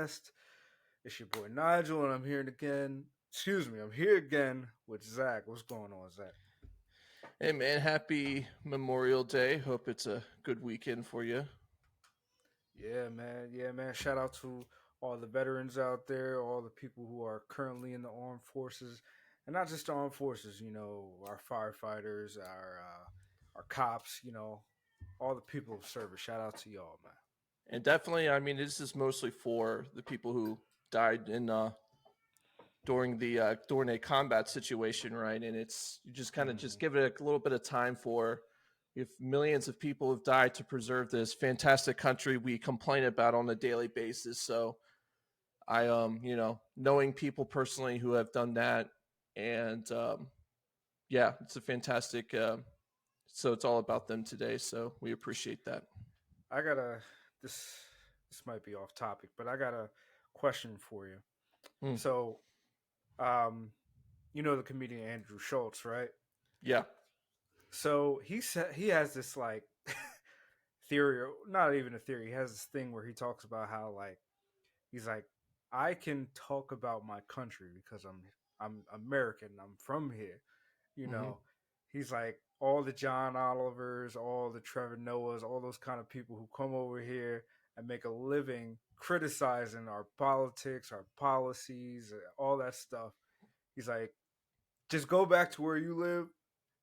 Bitcast. It's your boy Nigel, and I'm here again. Excuse me, I'm here again with Zach. What's going on, Zach? Hey man, happy Memorial Day. Hope it's a good weekend for you. Yeah, man. Yeah, man. Shout out to all the veterans out there, all the people who are currently in the armed forces, and not just the armed forces. Our firefighters, our cops. All the people of service. Shout out to y'all, man. And definitely, I mean, this is mostly for the people who died in during a combat situation, right? And it's you just kind of Hmm. just give it a little bit of time for if millions of people have died to preserve this fantastic country we complain about on a daily basis. So knowing people personally who have done that, and yeah, it's a fantastic. So it's all about them today. So we appreciate that. I got a this. This might be off topic, but I got a question for you. Hmm. So, um, you know the comedian Andrew Schultz, right? Yeah. So he said he has this like theory, or not even a theory. He has this thing where he talks about how like he's like, I can talk about my country because I'm American. I'm from here. You Hmm. know, he's like all the John Olivers, all the Trevor Noahs, all those kind of people who come over here and make a living criticizing our politics, our policies, all that stuff. He's like, just go back to where you live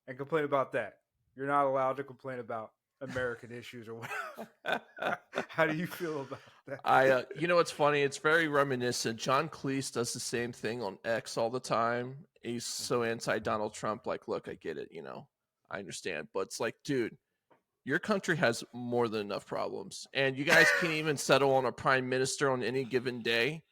and complain about that. You're not allowed to complain about American issues or whatever. How do you feel about that? What's funny? It's very reminiscent. John Cleese does the same thing on X all the time. He's so anti Donald Trump. Like, look, I get it. I understand, but it's like, dude, your country has more than enough problems, and you guys can't even settle on a prime minister on any given day.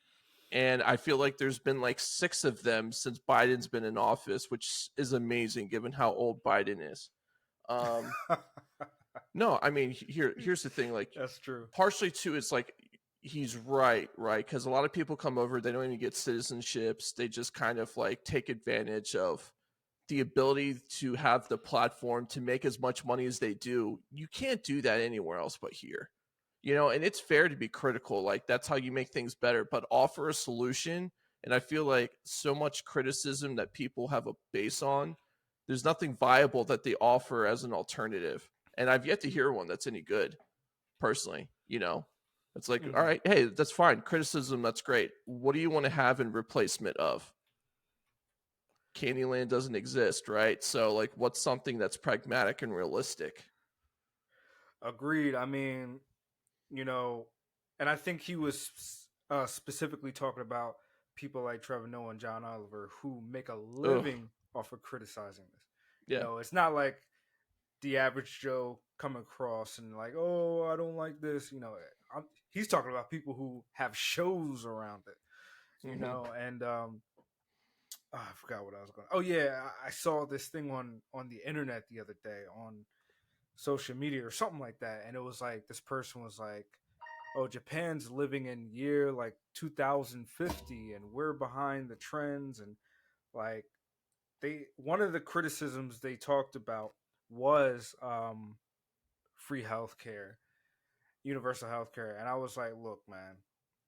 And I feel like there's been like 6 of them since Biden's been in office, which is amazing given how old Biden is. Um, no, I mean, here's the thing. Like, That's true. partially too, it's like he's right, because a lot of people come over, they don't even get citizenships. They just kind of like take advantage of the ability to have the platform to make as much money as they do. You can't do that anywhere else but here. And it's fair to be critical. Like, that's how you make things better, but offer a solution. And I feel like so much criticism that people have a base on, there's nothing viable that they offer as an alternative. And I've yet to hear one that's any good, personally. It's like, all Hmm. right, hey, that's fine. Criticism, that's great. What do you want to have in replacement of? Candyland doesn't exist, right? So, like, what's something that's pragmatic and realistic? Agreed. I mean, you know, and I think he was specifically talking about people like Trevor Noah and John Oliver who make a Ugh, living off of criticizing this. yeah. It's not like the average Joe come across and like, oh, I don't like this. He's talking about people who have shows around it. Hmm. And I forgot what I was going. Oh yeah, I saw this thing on the internet the other day on social media or something like that, and it was like this person was like, "Oh, Japan's living in year like 2050, and we're behind the trends." And like they, one of the criticisms they talked about was free healthcare, universal healthcare, and I was like, "Look, man,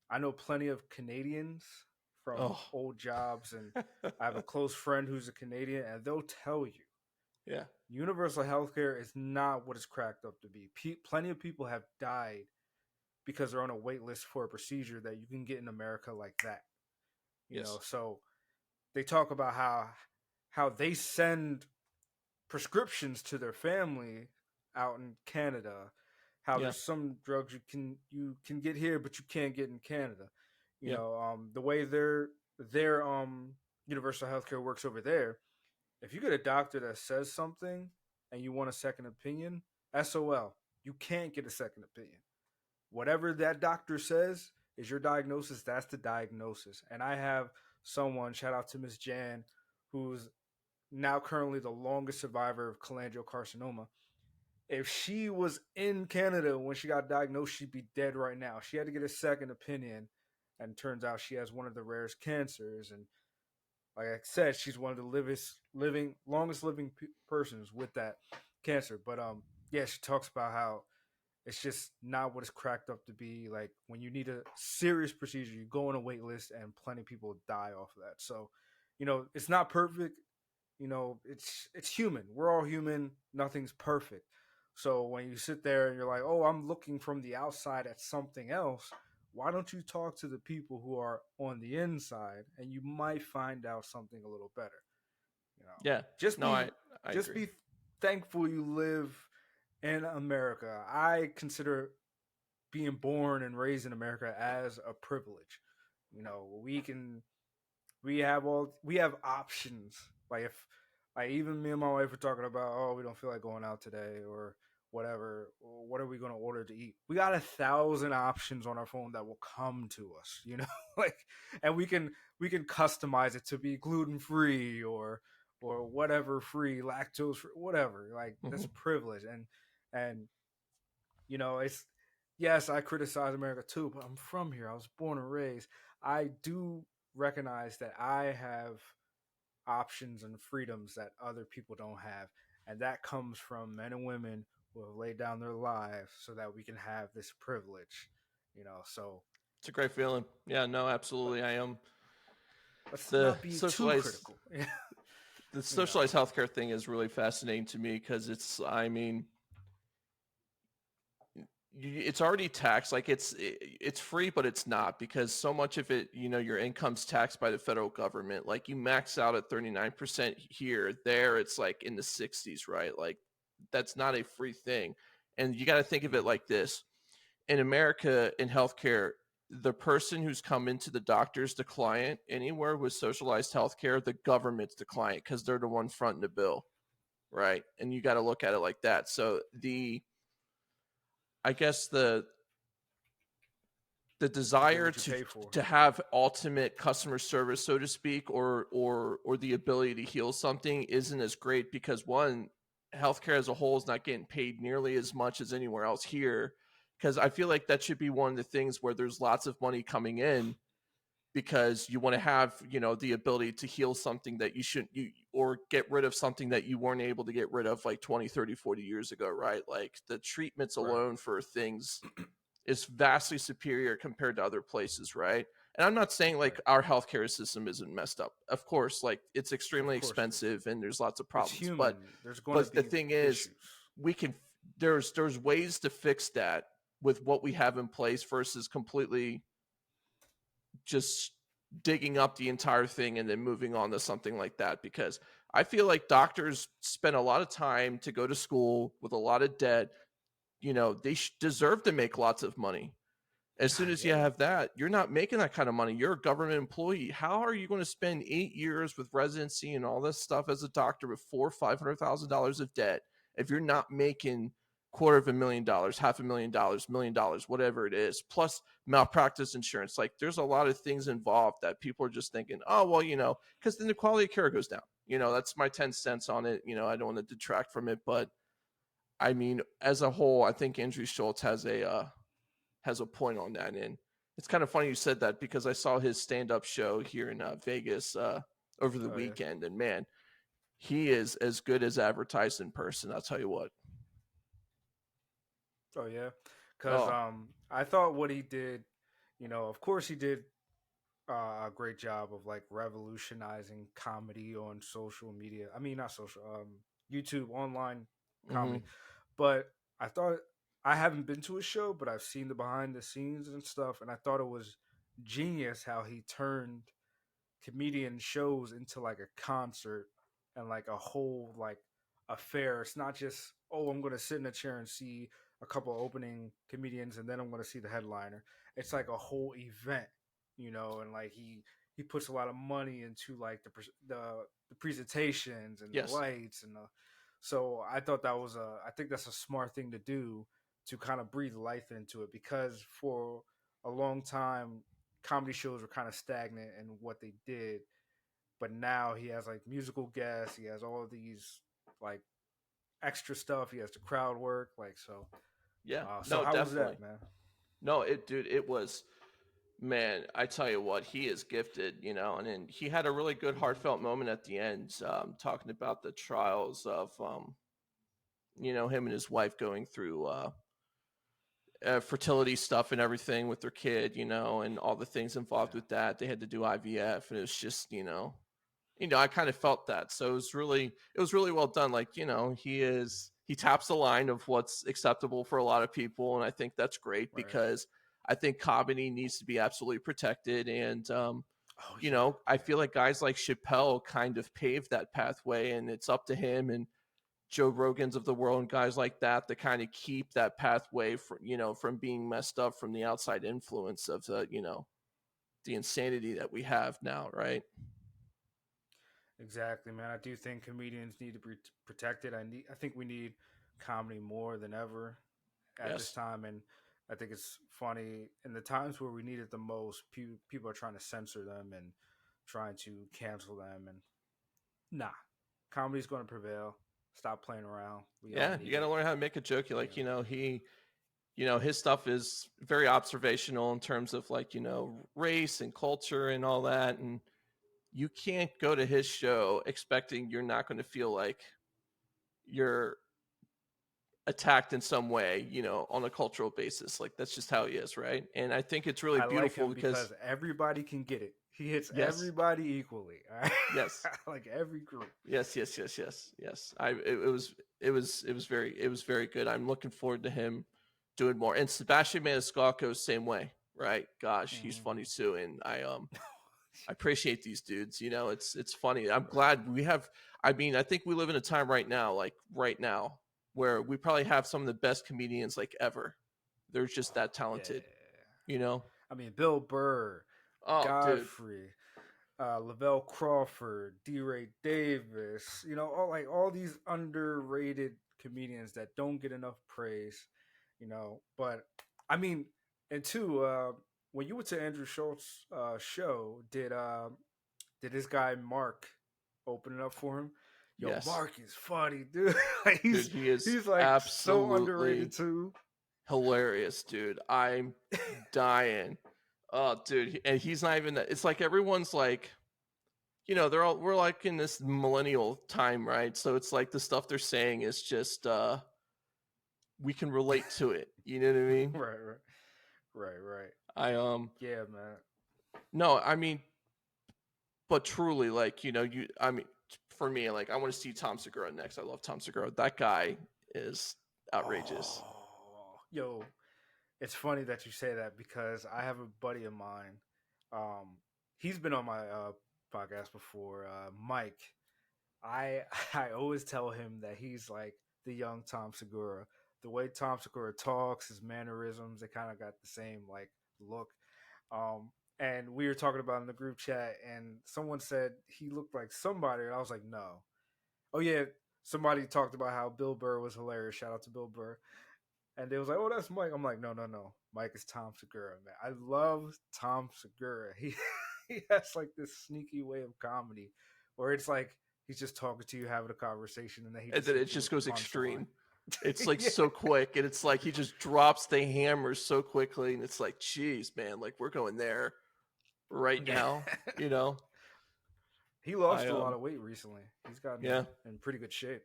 I know plenty of Canadians from Oh, old jobs, and I have a close friend who's a Canadian, and they'll tell you yeah. universal healthcare is not what it's cracked up to be. Plenty of people have died because they're on a wait list for a procedure that you can get in America like that. Yes. So they talk about how they send prescriptions to their family out in Canada. How Yeah. there's some drugs you can get here, but you can't get in Canada. Yeah. The way their universal healthcare works over there. If you get a doctor that says something and you want a second opinion, SOL, you can't get a second opinion. Whatever that doctor says is your diagnosis. That's the diagnosis. And I have someone, shout out to Miss Jan, who's now currently the longest survivor of cholangiocarcinoma. If she was in Canada when she got diagnosed, she'd be dead right now. She had to get a second opinion, and turns out she has one of the rarest cancers. And like I said, she's one of the longest living persons with that cancer. But yeah, she talks about how It's just not what it's cracked up to be. Like when you need a serious procedure, you go on a wait list, and plenty of people die off of that. So, it's not perfect. It's human. We're all human. Nothing's perfect. So when you sit there and you're like, "Oh, I'm looking from the outside at something else," why don't you talk to the people who are on the inside, and you might find out something a little better. You know, Yeah. just No, be I just agree. be thankful you live in America. I consider being born and raised in America as a privilege. We have options. Like if like even me and my wife are talking about, oh, we don't feel like going out today or whatever, or what are we going to order to eat? We got 1,000 options on our phone that will come to us, like, and we can customize it to be gluten free or whatever free, lactose free, whatever. Like that's Hmm. privilege, and it's yes, I criticize America too, but I'm from here. I was born and raised. I do recognize that I have options and freedoms that other people don't have, and that comes from men and women who have laid down their lives so that we can have this privilege. So It's a great feeling. Yeah, no, let, absolutely. I am let's the not be too socialized critical. the you know, socialized healthcare thing is really fascinating to me because I mean, it's already taxed. Like it's free, but it's not because so much of it, your income's taxed by the federal government. Like you max out at 39% here, there it's like in the 60s, right? Like that's not a free thing. And you got to think of it Mhm. like this. In America, in healthcare, the person who's come into the doctor's the client. Anywhere with socialized healthcare, the government's the client because they're the one fronting the bill, right? And you got to look at it like that. So I guess the You get desire what you pay for. to have ultimate customer service, so to speak, or the ability to heal something isn't as great because one, healthcare as a whole is not getting paid nearly as much as anywhere else here. Because I feel like that should be one of the things where there's lots of money coming in because you want to have the ability to heal something that you shouldn't you or get rid of something that you weren't able to get rid of like 20, 30, 40 years ago, right? Like the treatments Right. alone for things is vastly superior compared to other places, right? And I'm not saying like Right. our healthcare system isn't messed up. Of course, like it's Of extremely course it is. expensive and there's lots of It's problems. human. There's going to But the be thing is, issues. we can there's ways to fix that with what we have in place versus completely just digging up the entire thing and then moving on to something like that because I feel like doctors spend a lot of time to go to school with a lot of debt. They deserve to make lots of money. As soon as you Yeah. have that, you're not making that kind of money. You're a government employee. How are you going to spend 8 years with residency and all this stuff as a doctor with $400,000-500,000 of debt if you're not making $250,000, $500,000, $1 million, whatever it is, plus malpractice insurance? Like, there's a lot of things involved that people are just thinking, oh well, because then the quality of care goes down. That's my 10 cents on it. I don't want to detract from it, but I mean, as a whole, I think Andrew Schultz has a point on that. And it's kind of funny you said that because I saw his stand-up show here in Vegas over the Oh yeah. weekend, and man, he is as good as advertised in person. I'll tell you what. Oh yeah. Because Oh, I thought what he did, of course he did a great job of like revolutionizing comedy on social media. I mean, not social, YouTube online mm-hmm. comedy. But I thought I haven't been to a show, but I've seen the behind the scenes and stuff, and I thought it was genius how he turned comedian shows into like a concert and like a whole like affair. It's not just, oh, I'm gonna sit in a chair and see a couple opening comedians and then I'm gonna see the headliner. It's like a whole event, and like he puts a lot of money into like the presentations and the Yes, lights and so I thought that was I think that's a smart thing to do to kind of breathe life into it because for a long time comedy shows were kind of stagnant in what they did, but now he has like musical guests, he has all of these like extra stuff, he has the crowd work, like so. yeah, So no, how was definitely. that, man? No, dude, it was, man. I tell you what, he is gifted, and then he had a really good heartfelt moment at the end, talking about the trials of, him and his wife going through fertility stuff and everything with their kid, and all the things involved Yeah. with that. They had to do IVF, and it was just, I kind of felt that. So it was really well done. Like, he taps the line of what's acceptable for a lot of people, and I think that's great Right. because I think comedy needs to be absolutely protected. And Oh yeah. I Yeah. feel like guys like Chappelle kind of paved that pathway, and it's up to him and Joe Rogans of the world and guys like that kind of keep that pathway from being messed up from the outside influence of the insanity that we have now, right? Exactly, man. I do think comedians need to be protected. I think we need comedy more than ever at this Yes. time, and I think it's funny in the times where we need it the most. People are trying to censor them and trying to cancel them, and nah, comedy's going to prevail. Stop playing around. We all Yeah, you need got to it. learn how to make a joke. Like, Yeah, his stuff is very observational in terms of like, race and culture and all that. And you can't go to his show expecting you're not going to feel like you're attacked in some way, on a cultural basis. Like, that's just how he is, right? And I think it's really I like beautiful him because, because everybody can get it. He hits yes, everybody equally. All right? yes, Like every group. yes, yes, yes, yes, yes. It was very good. I'm looking forward to him doing more. And Sebastian Maniscalco, same way, right? Gosh, he's funny Mhm. too. And I appreciate these dudes. It's funny. I'm Right. glad we have. I mean, I think we live in a time right now, like right now, where we probably have some of the best comedians like ever. They're just that Yeah. talented, you know. I mean, Bill Burr, Oh, dude. Godfrey, Lavelle Crawford, D. Ray Davis. All these underrated comedians that don't get enough praise. But I mean, and two, when you went to Andrew Schultz's show, did this guy Mark open it up for him? Yo, Yes, Mark is funny, dude. Like, dude. He is he's like so underrated absolutely too. hilarious, dude. I'm dying. Oh, dude. And he's not even. It's like everyone's like, we're like in this millennial time, right? So it's like the stuff they're saying is just we can relate to it. You know what I mean? Right, right, right, right. I Yeah, man. no, I mean, but truly, like, I mean, for me, like, I want to see Tom Segura next. I love Tom Segura. That guy is outrageous. Oh, yo, it's funny that you say that because I have a buddy of mine. Um, he's been on my podcast before, Mike. I I always tell him that he's like the young Tom Segura. The way Tom Segura talks, his mannerisms, they kind of got the same like look. Um, and we were talking about in the group chat, and someone said he looked like somebody, and I was like, no. Oh yeah, somebody talked about how Bill Burr was hilarious. Shout out to Bill Burr. And they was like, "Oh, that's Mike." I'm like, "No, no, no. Mike is Tom Segura, man. I love Tom Segura. He he has like this sneaky way of comedy where it's like he's just talking to you, having a conversation, and then he And just then it hits you just with the goes punchline." extreme. It's like Yeah, so quick, and it's like he just drops the hammer so quickly, and it's like, geez, man, like we're going there right yeah. now, you know. He I lost a lot of weight recently. He's gotten Yeah, in pretty good shape.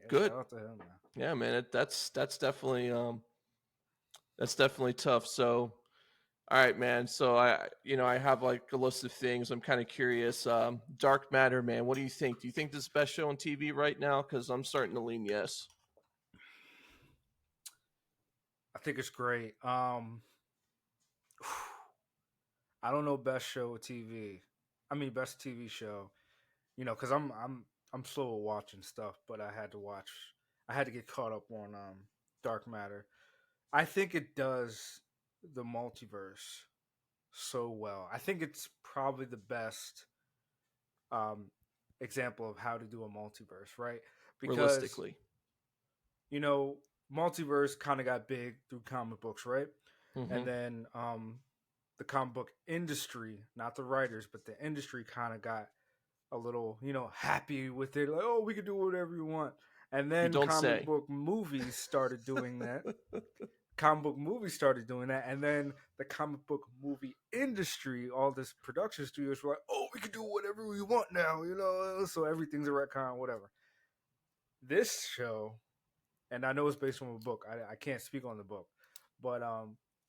Yeah, good. shout out to him, man. Yeah, man, that's definitely tough. So, all right, man. So I have like a list of things. I'm kind of curious. Dark Matter, man. What do you think? Do you think this is the best show on TV right now? Because I'm starting to lean yes. I think it's great. I don't know best show TV. I mean best TV show. Because I'm slow at watching stuff, but I had to watch. I had to get caught up on Dark Matter. I think it does the multiverse so well. I think it's probably the best um, example of how to do a multiverse, right? Because Realistically. you know, multiverse kind of got big through comic books, right? Mm-hmm. And then the comic book industry, not the writers, but the industry kind of got a little, happy with it. Like, oh, we can do whatever you want. And You then don't comic say. book movies started doing that. Comic book movies started doing that. And then the comic book movie industry, all this production studios were like, oh, we can do whatever we want now, So everything's a retcon, whatever. This show, and I know it's based on a book. I can't speak on the book, But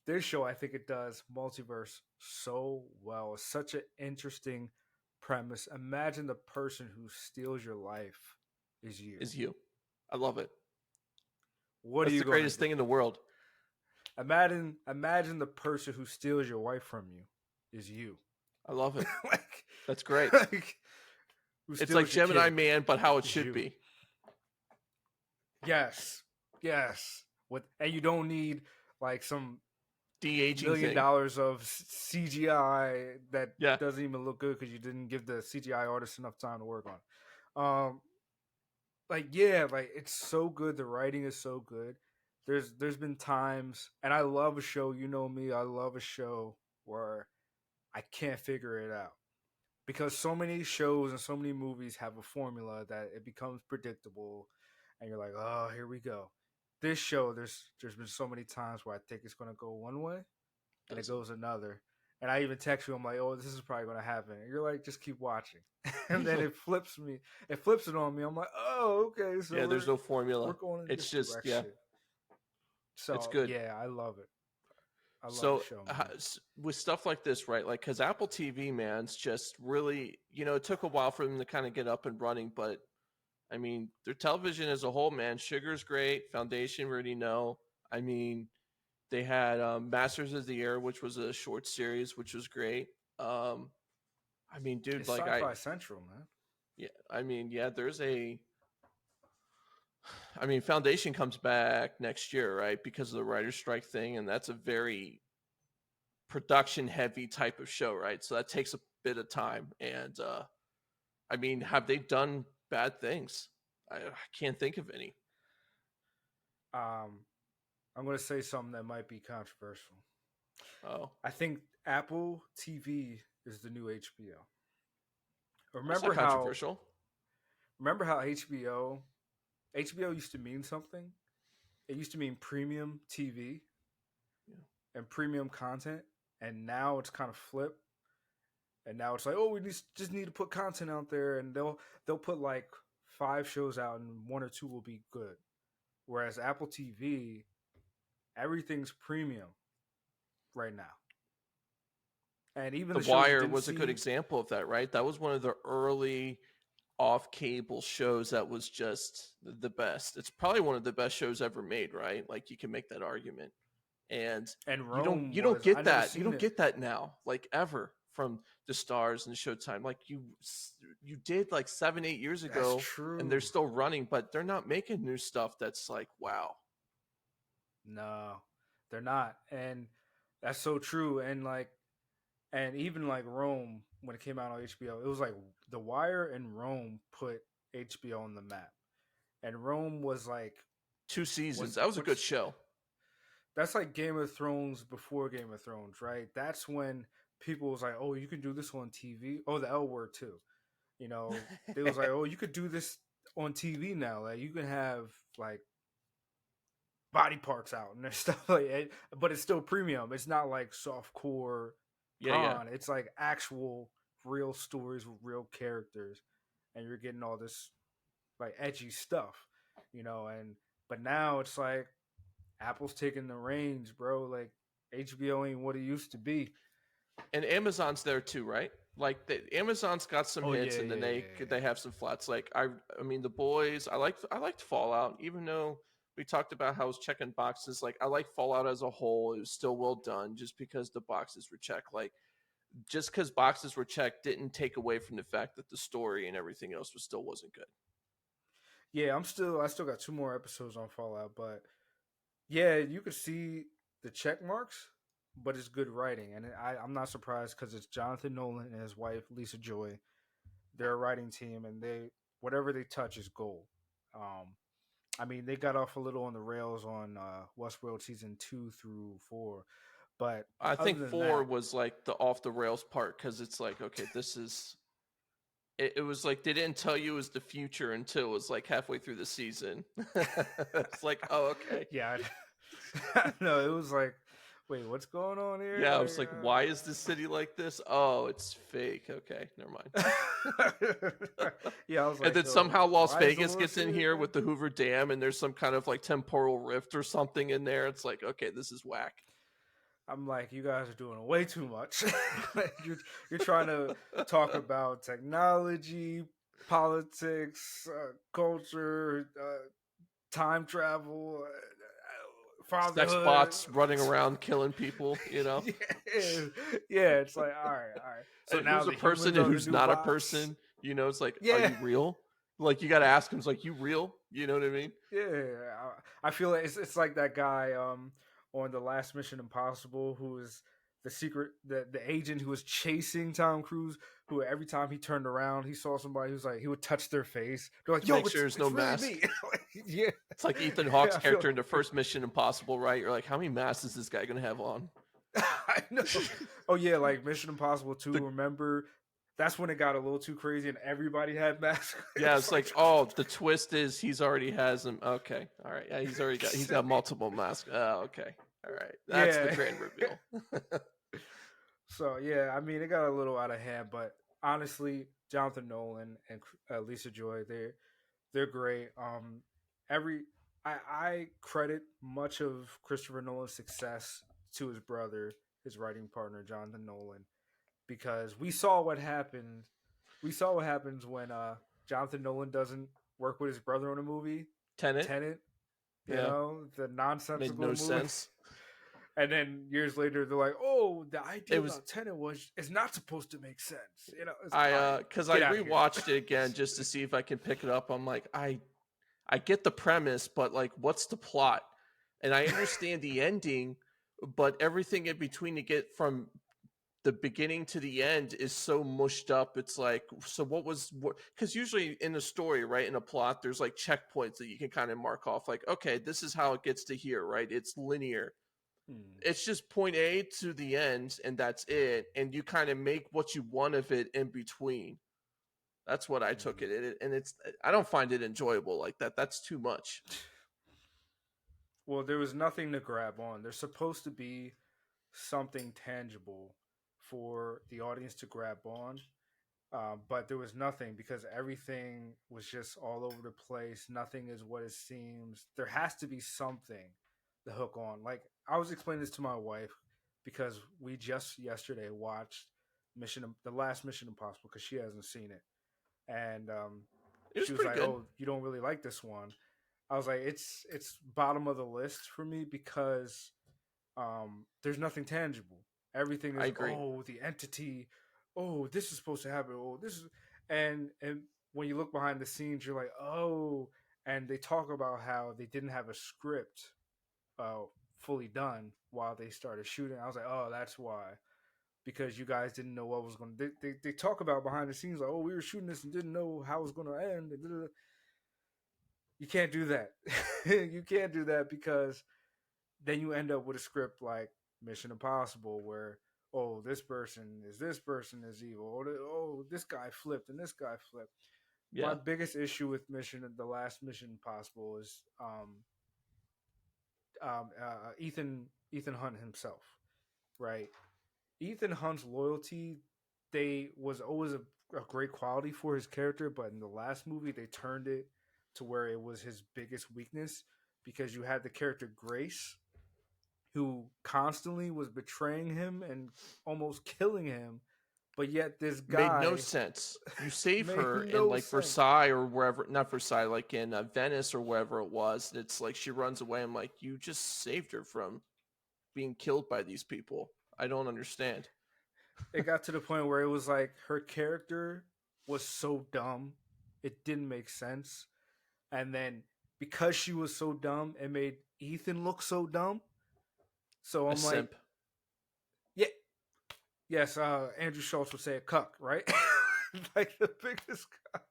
this show, I think it does multiverse so well. It's such an interesting premise. Imagine the person who steals your life is you. Is you. I love it. What are That's you the gonna greatest do? thing in the world. Imagine the person who steals your wife from you is you. I love it. like, That's great. like who It's like steals your Gemini kid Man, but how it is should you. be. Yes, yes. And you don't need like some De-aging million thing. dollars of CGI that Yeah. doesn't even look good because you didn't give the CGI artist enough time to work on. Like yeah, like it's so good. The writing is so good. There's been times, and I love a show. You know me, I love a show where I can't figure it out because so many shows and so many movies have a formula that it becomes predictable, and you're like, oh, here we go. This show, there's been so many times where I think it's gonna go one way, and it Doesn't. goes another. And I even text you, I'm like, oh, this is probably gonna happen. And you're like, just keep watching. And then it flips it on me. I'm like, oh, okay, so Yeah, there's no formula. we're going in It's this just, yeah, direction. it's So good. yeah, I love it. I love the So show, man. with stuff like this, right? Like, because Apple TV, man, it's just really, it took a while for them to kind of get up and running, but I mean, their television as a whole, man, Sugar's great. Foundation, we already know. I mean, they had Masters of the Air, which was a short series, which was great. I mean, dude, It's like Sci-Fi Central, man. yeah, I mean, yeah, I mean, Foundation comes back next year, right? Because of the writer's strike thing, and that's a very production heavy type of show, right? So that takes a bit of time. And I mean, have they done bad things? I can't think of any. Um, I'm gonna say something that might be controversial. Oh, I think Apple TV is the new HBO. that's not Remember how controversial. remember how HBO used to mean something? It used to mean premium TV Yeah. and premium content, and now it's kind of flipped. And now it's like, oh, just need to put content out there, and they'll put like 5 shows out, and 1 or 2 will be good. Whereas Apple TV, everything's premium right now, and even The the shows you Wire didn't was a good see. example of that, right? That was one of the early off cable shows that was just the best. It's probably one of the best shows ever made, right? Like you can make that argument. And And you don't Rome you don't was I get never that. You seen don't it. get that now, like ever from the Stars and Showtime. Like you did like 7-8 years That's ago, and they're true. still running, but they're not making new stuff that's like wow. No, they're not, and that's so true. And even like Rome when it came out on HBO, it was like The Wire and Rome put HBO on the map. And Rome was like, 2 seasons. That was a good what's show. that's like Game of Thrones before Game of Thrones, right? That's when people was like, oh, you can do this on TV. Oh, the L word too. You know, they was like, oh, you could do this on TV now. Like you can have like body parts out and stuff like it, but it's still premium. It's not like soft core Yeah, yeah. prawn. It's like actual real stories with real characters, and you're getting all this like edgy stuff, And but now it's like Apple's taking the reins, bro. Like HBO ain't what it used to be. And Amazon's there too, right? Like Amazon's got some Oh hits, yeah, and then yeah, they yeah. they have some flats. Like I mean, the boys. I liked Fallout, even though we talked about how I was checking boxes. Like I like Fallout as a whole. It was still well done, just because the boxes were checked. Like just because boxes were checked didn't take away from the fact that the story and everything else wasn't good. Yeah, I still got 2 more episodes on Fallout, but yeah, you could see the check marks, but it's good writing, and I'm not surprised because it's Jonathan Nolan and his wife Lisa Joy. They're a writing team, and they whatever they touch is gold. Um, I mean, they got off a little on the rails on Westworld season 2 through 4, but I other think than 4 that, was like the off the rails part because it's like okay, this is it was like they didn't tell you it was the future until it was like halfway through the season. It's like, oh, okay. yeah, no, it was like Wait, what's going on here? Yeah, I was like, why is this city like this? Oh, it's fake. Okay, never mind. Yeah, I was And like, then yo, somehow Las why is the Vegas World gets in Series here on? with the Hoover Dam, and there's some kind of like temporal rift or something in there. It's like, okay, this is whack. I'm like, you guys are doing way too much. Like, you're trying to talk about technology, politics, culture, time travel, Sex fatherhood. bots running around killing people, Yeah, yeah. It's like, all right, all right. So And now who's a the person humans and are the who's new not a bots. person. It's like, are Yeah, you real? Like, you got to ask him, it's like, you real? You know what I mean? yeah. I feel like it's like that guy on the last Mission Impossible who was the agent who was chasing Tom Cruise. Who every time he turned around, he saw somebody who's like he would touch their face. They're like, To "Yo, make sure there's no it's really me." mask. Like, yeah, It's like Ethan Hawke's I feel. character in the first Mission Impossible, right? You're like, how many masks is this guy going to have on? I know. Oh yeah, like Mission Impossible 2, the remember? That's when it got a little too crazy and everybody had masks. Yeah, It's it's like, like oh, the twist is he's already has them. Okay, all right, yeah, he's got multiple masks. Oh, okay, all right, that's the yeah. grand reveal. So yeah, I mean it got a little out of hand, but honestly, Jonathan Nolan and Lisa Joy, they're great. Every I credit much of Christopher Nolan's success to his brother, his writing partner, Jonathan Nolan, because we saw what happened. We saw what happens when Jonathan Nolan doesn't work with his brother on a movie, Tenet, Tenet. You yeah, know, the made nonsensical no movie. sense. And then years later, they're like, "Oh, the It idea was about Tenet was it's not supposed to make sense." You know, it's all right. because I Get out of here. rewatched it again just to see if I can pick it up. I'm like, I get the premise, but like, what's the plot? And I understand the ending, but everything in between to get from the beginning to the end is so mushed up. It's like, so what was what? Because usually in a story, right, in a plot, there's like checkpoints that you can kind of mark off. Like, okay, this is how it gets to here, right? It's linear. Hmm. It's just point A to the end, and that's it. And you kind of make what you want of it in between. That's what I took Hmm. it, and it's I don't find it enjoyable like that. That's too much. Well, there was nothing to grab on. There's supposed to be something tangible for the audience to grab on, but there was nothing because everything was just all over the place. Nothing is what it seems. There has to be something to hook on. Like I was explaining this to my wife because we just yesterday watched the last Mission Impossible because she hasn't seen it, and It was she was pretty like, good. "Oh, you don't really like this one." I was like, "It's bottom of the list for me because there's nothing tangible. Everything I is agree. oh the entity, oh this is supposed to happen, oh this is and when you look behind the scenes, you're like oh, and they talk about how they didn't have a script uh, fully done while they started shooting. I was like oh that's why because you guys didn't know what was going to. They talk about behind the scenes like oh we were shooting this and didn't know how it was going to end. You can't do that. You can't do that because then you end up with a script like Mission Impossible, where this person is evil, or oh this guy flipped and this guy flipped. My Yeah, biggest issue with the last Mission Impossible is Ethan Hunt himself, right? Ethan Hunt's loyalty they was always a great quality for his character, but in the last movie they turned it to where it was his biggest weakness because you had the character Grace who constantly was betraying him and almost killing him, but yet this made no guy sense. You save made her in no like sense. Versailles or wherever, not Versailles, like in Venice or wherever it was. And it's like she runs away. I'm like, you just saved her from being killed by these people. I don't understand. It got to the point where it was like her character was so dumb, it didn't make sense. And then because she was so dumb, it made Ethan look so dumb. So A I'm like, simp. yeah, yes, Andrew Schultz would say a cuck, right? Like the biggest cuck.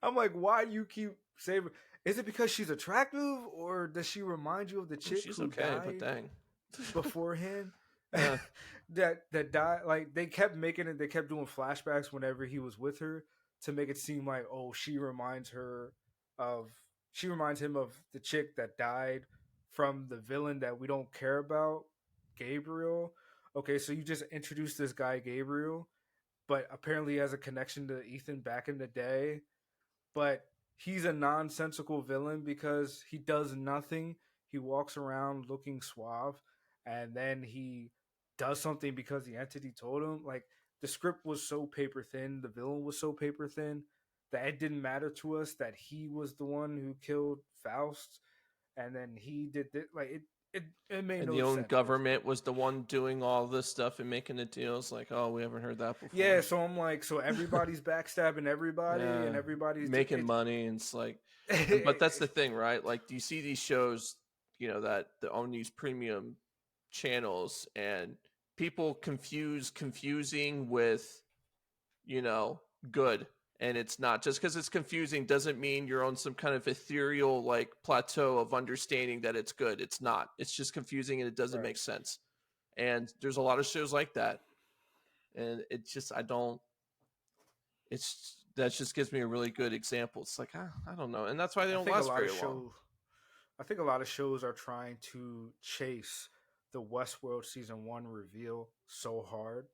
I'm like, why do you keep saving? Is it because she's attractive, or does she remind you of the chick She's who okay, but died dang. beforehand? Yeah, That died. Like they kept making it. They kept doing flashbacks whenever he was with her to make it seem like, oh, of she reminds him of the chick that died from the villain that we don't care about Gabriel. Okay, so you just introduced this guy Gabriel, but apparently he has a connection to Ethan back in the day. But he's a nonsensical villain because he does nothing. He walks around looking suave, and then he does something because the entity told him. Like, the script was so paper thin, the villain was so paper thin that it didn't matter to us that he was the one who killed Faust, and then he did this. Like, it made And no the own sense, basically. government was the one doing all this stuff and making the deals. Like, oh, we haven't heard that Yeah, before. so I'm like, so everybody's backstabbing everybody, and Yeah, everybody's making money, and it's like, but that's the thing, right? Like, do you see these shows, that own these premium channels, and people confusing with, you know, good. And it's not just because it's confusing doesn't mean you're on some kind of ethereal like plateau of understanding that it's good. It's not. It's just confusing and it doesn't right. make sense. And there's a lot of shows like that. And it just, I don't, it's, that just gives me a really good example. It's like, I don't know. And that's why they I don't think a last lot very of long. shows I think a lot of shows are trying to chase the Westworld season 1 reveal so hard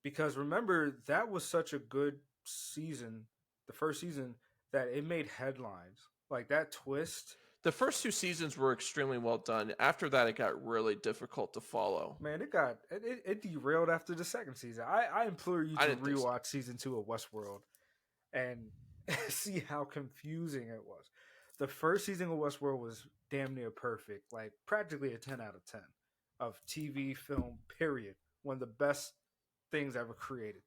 because remember that was such a good season, the first season that it made headlines. Like that twist, The first two seasons were extremely well done. After that, it got really difficult to follow. man, it derailed after the second season. I implore you I to didn't think so. rewatch season 2 of Westworld and see how confusing it was. The first season of Westworld was damn near perfect, like practically a 10 out of 10 of TV, film, period. One of the best things ever created.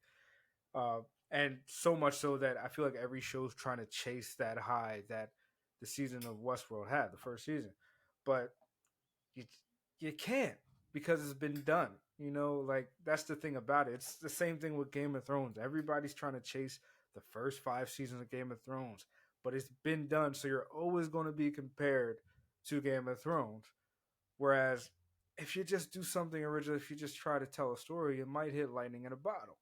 Uh, and so much so that I feel like every show's trying to chase that high that the season of Westworld had, the first season. But you you can't because it's been done. You know, like that's the thing about it. It's the same thing with Game of Thrones. Everybody's trying to chase the first 5 seasons of Game of Thrones, but it's been done, so you're always going to be compared to Game of Thrones. Whereas if you just do something original, if you just try to tell a story, it might hit lightning in a bottle.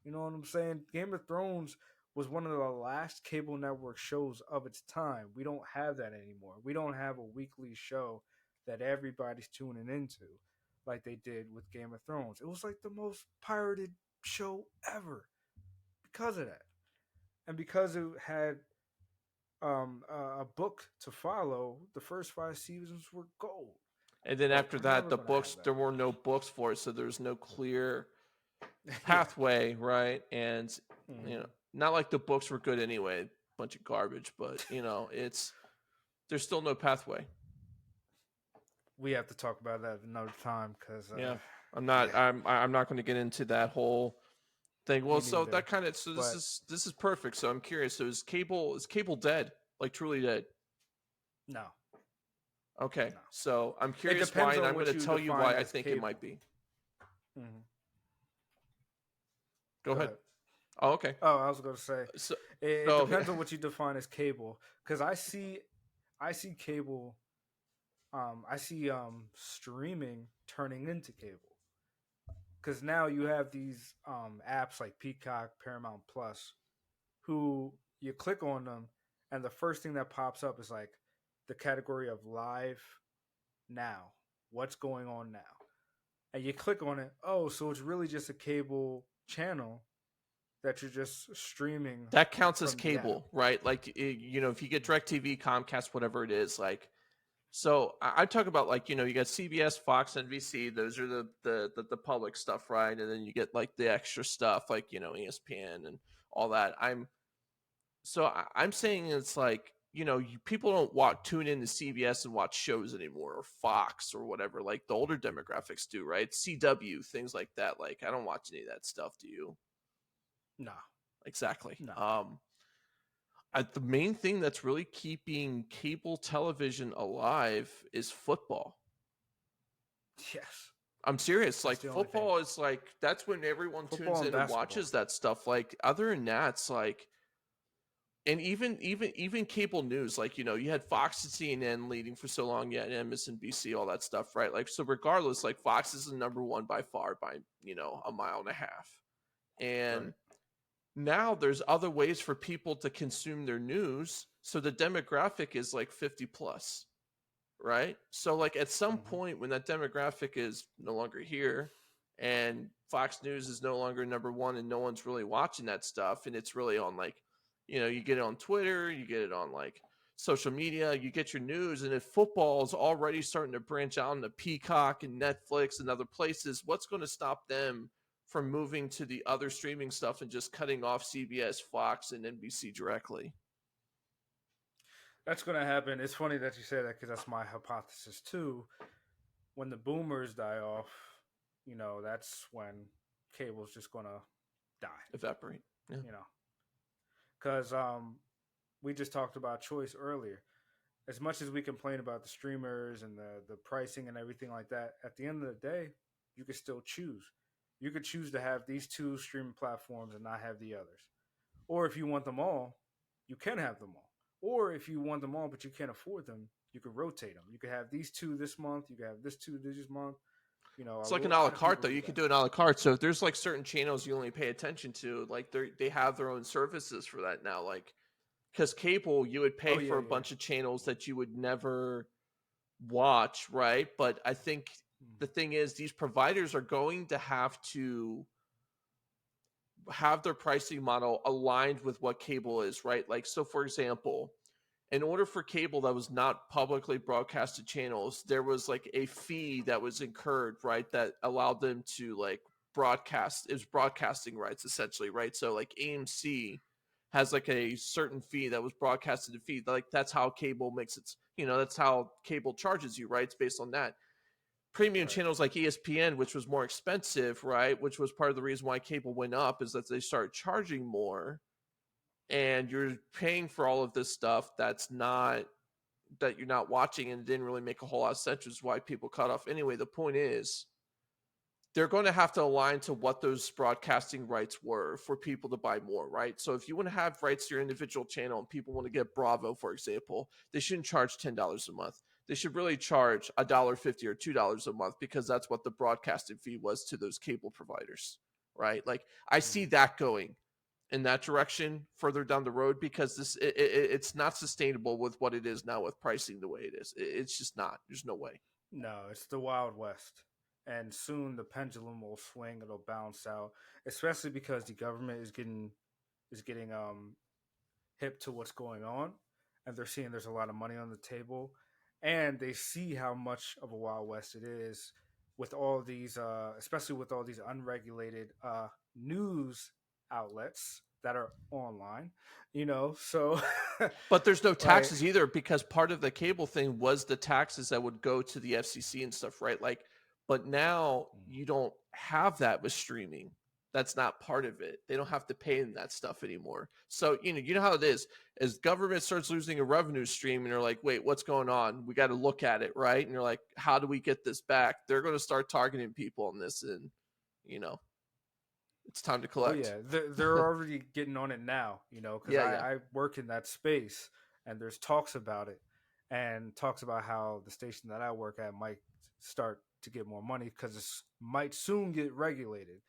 You know what I'm saying? Game of Thrones was one of the last cable network shows of its time. We don't have that anymore. We don't have a weekly show that everybody's tuning into like they did with Game of Thrones. It was like the most pirated show ever because of that. And because it had a book to follow, the first 5 seasons were gold. And then But after we're that, never the going to have books, there were no books for it. So there's no clear that. Yeah. pathway, right? And, Mm-hmm. not like the books were good anyway, bunch of garbage, but, there's still no pathway. We have to talk about that another time because, Yeah. yeah, I'm not going to get into that whole thing. Well, me so neither. that kind of, so this But is, this is perfect. So I'm curious. So is cable dead? Like truly dead? no, Okay. no. So I'm It curious why, depends and on I'm going what to you tell you why define I as think it might cable. be. Hmm. Go Go ahead. ahead. Oh, okay. Oh, I was going to say So, it so depends on what you define as cable because I see cable. I see streaming turning into cable because now you have these apps like Peacock, Paramount Plus, who you click on them, and the first thing that pops up is like the category of live now. What's going on now? And you click on it. Oh, so it's really just a cable channel that you're just streaming that counts as from the app. cable, right? Like, if you get DirecTV, Comcast, whatever it is, like, so I talk about, like, you got CBS, Fox, NBC. Those are the public stuff, right? And then you get like the extra stuff, like, ESPN and all that. I'm saying it's like, people don't tune in to CBS and watch shows anymore, or Fox or whatever. Like the older demographics do, right? CW, things like that. Like, I don't watch any of that stuff. Do you? No, Exactly. no. The main thing that's really keeping cable television alive is football. Yes, I'm serious. that's Like, the only thing. football is like, that's when everyone tunes Football and in and basketball. watches that stuff. Like, other than that, it's like, and even cable news, like, you had Fox and CNN leading for so long, yeah, and MSNBC, all that stuff, right? Like, so regardless, like, Fox is the number one by far by, a mile and a half. And Right. now there's other ways for people to consume their news. So the demographic is like 50 plus, right? So like at some Mm-hmm. point when that demographic is no longer here and Fox News is no longer number one and no one's really watching that stuff and it's really on like, you get it on Twitter, you get it on like social media, you get your news, and if football is already starting to branch out into Peacock and Netflix and other places, what's going to stop them from moving to the other streaming stuff and just cutting off CBS, Fox, and NBC directly? That's gonna happen. It's funny that you say that because that's my hypothesis too. When the boomers die off, that's when cable's just gonna die. Evaporate. Yeah. You know, because we just talked about choice earlier. As much as we complain about the streamers and the pricing and everything like that, at the end of the day, you could still choose. You could choose to have these two streaming platforms and not have the others. Or if you want them all, you can have them all. Or if you want them all but you can't afford them, you could rotate them. You could have these two this month. You could have this two this month. It's A like an a la lot of carte people though. do You could that. do an a la carte. So if there's like certain channels you only pay attention to, like they have their own services for that now. Like because cable, you would Oh pay yeah, for a yeah. bunch of channels that you would never watch, right? But I think Mm. the thing is, these providers are going to have to have their pricing model aligned with what cable is, right? Like, so for example, in order for cable that was not publicly broadcasted channels, there was like a fee that was incurred, right? That allowed them to like broadcast, it was broadcasting rights essentially, right? So like AMC has like a certain fee that was broadcasted to feed. Like that's how cable makes its, that's how cable charges you, right? It's based on that. Premium Right. channels like ESPN, which was more expensive, right? Which was part of the reason why cable went up, is that they started charging more and you're paying for all of this stuff that you're not watching, and it didn't really make a whole lot of sense, which is why people cut off. Anyway, the point is they're going to have to align to what those broadcasting rights were for people to buy more, right? So if you want to have rights to your individual channel and people want to get Bravo, for example, they shouldn't charge $10 a month. They should really charge $1.50 or $2 a month, because that's what the broadcasting fee was to those cable providers, right? Like I see Mm. that going in that direction further down the road, because it's not sustainable with what it is now with pricing the way it is. It's just not. There's no way. No, it's the Wild West. And soon the pendulum will swing, it'll bounce out, especially because the government is getting hip to what's going on, and they're seeing there's a lot of money on the table, and they see how much of a Wild West it is with all these especially with all these unregulated news outlets that are online. So But there's no like taxes either, because part of the cable thing was the taxes that would go to the FCC and stuff, right? Like, but now you don't have that with streaming. That's not part of it. They don't have to pay in that stuff anymore. So, you know how it is. As government starts losing a revenue stream and they're like, wait, what's going on? We got to look at it, right? And you're like, how do we get this back? They're going to start targeting people on this, and, you know, it's time to Oh collect. yeah, they're already getting on it now, because Yeah, I, yeah. I work in that space, and there's talks about it, and talks about how the station that I work at might start to get more money because it might soon get regulated,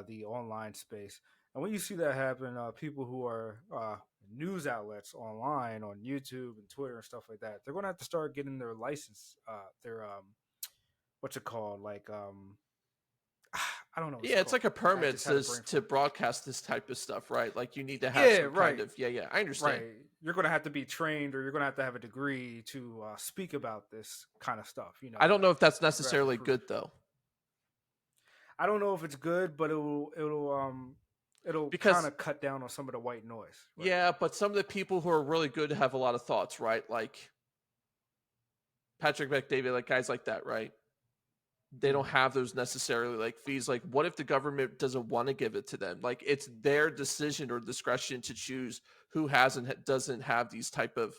the online space. And when you see that happen, people who are news outlets online on YouTube and Twitter and stuff like that, they're going to have to start getting their license, their what's it called, like I don't know what it's Yeah, it's called. like a I permit just had a brain to fart. broadcast this type of stuff, right? Like you need to have Yeah, some kind right. of, yeah, I understand. Right. You're going to have to be trained, or you're going to have a degree to speak about this kind of stuff, I don't know if that's you have to necessarily prove. good though, I don't know if it's good, but it'll kind because of cut down on some of the white noise, right? yeah, but some of the people who are really good have a lot of thoughts, right? Like Patrick McDavid, like guys like that, right? They don't Hmm. have those necessarily like fees. Like, what if the government doesn't want to give it to them? Like, it's their decision or discretion to choose who has and doesn't have these type of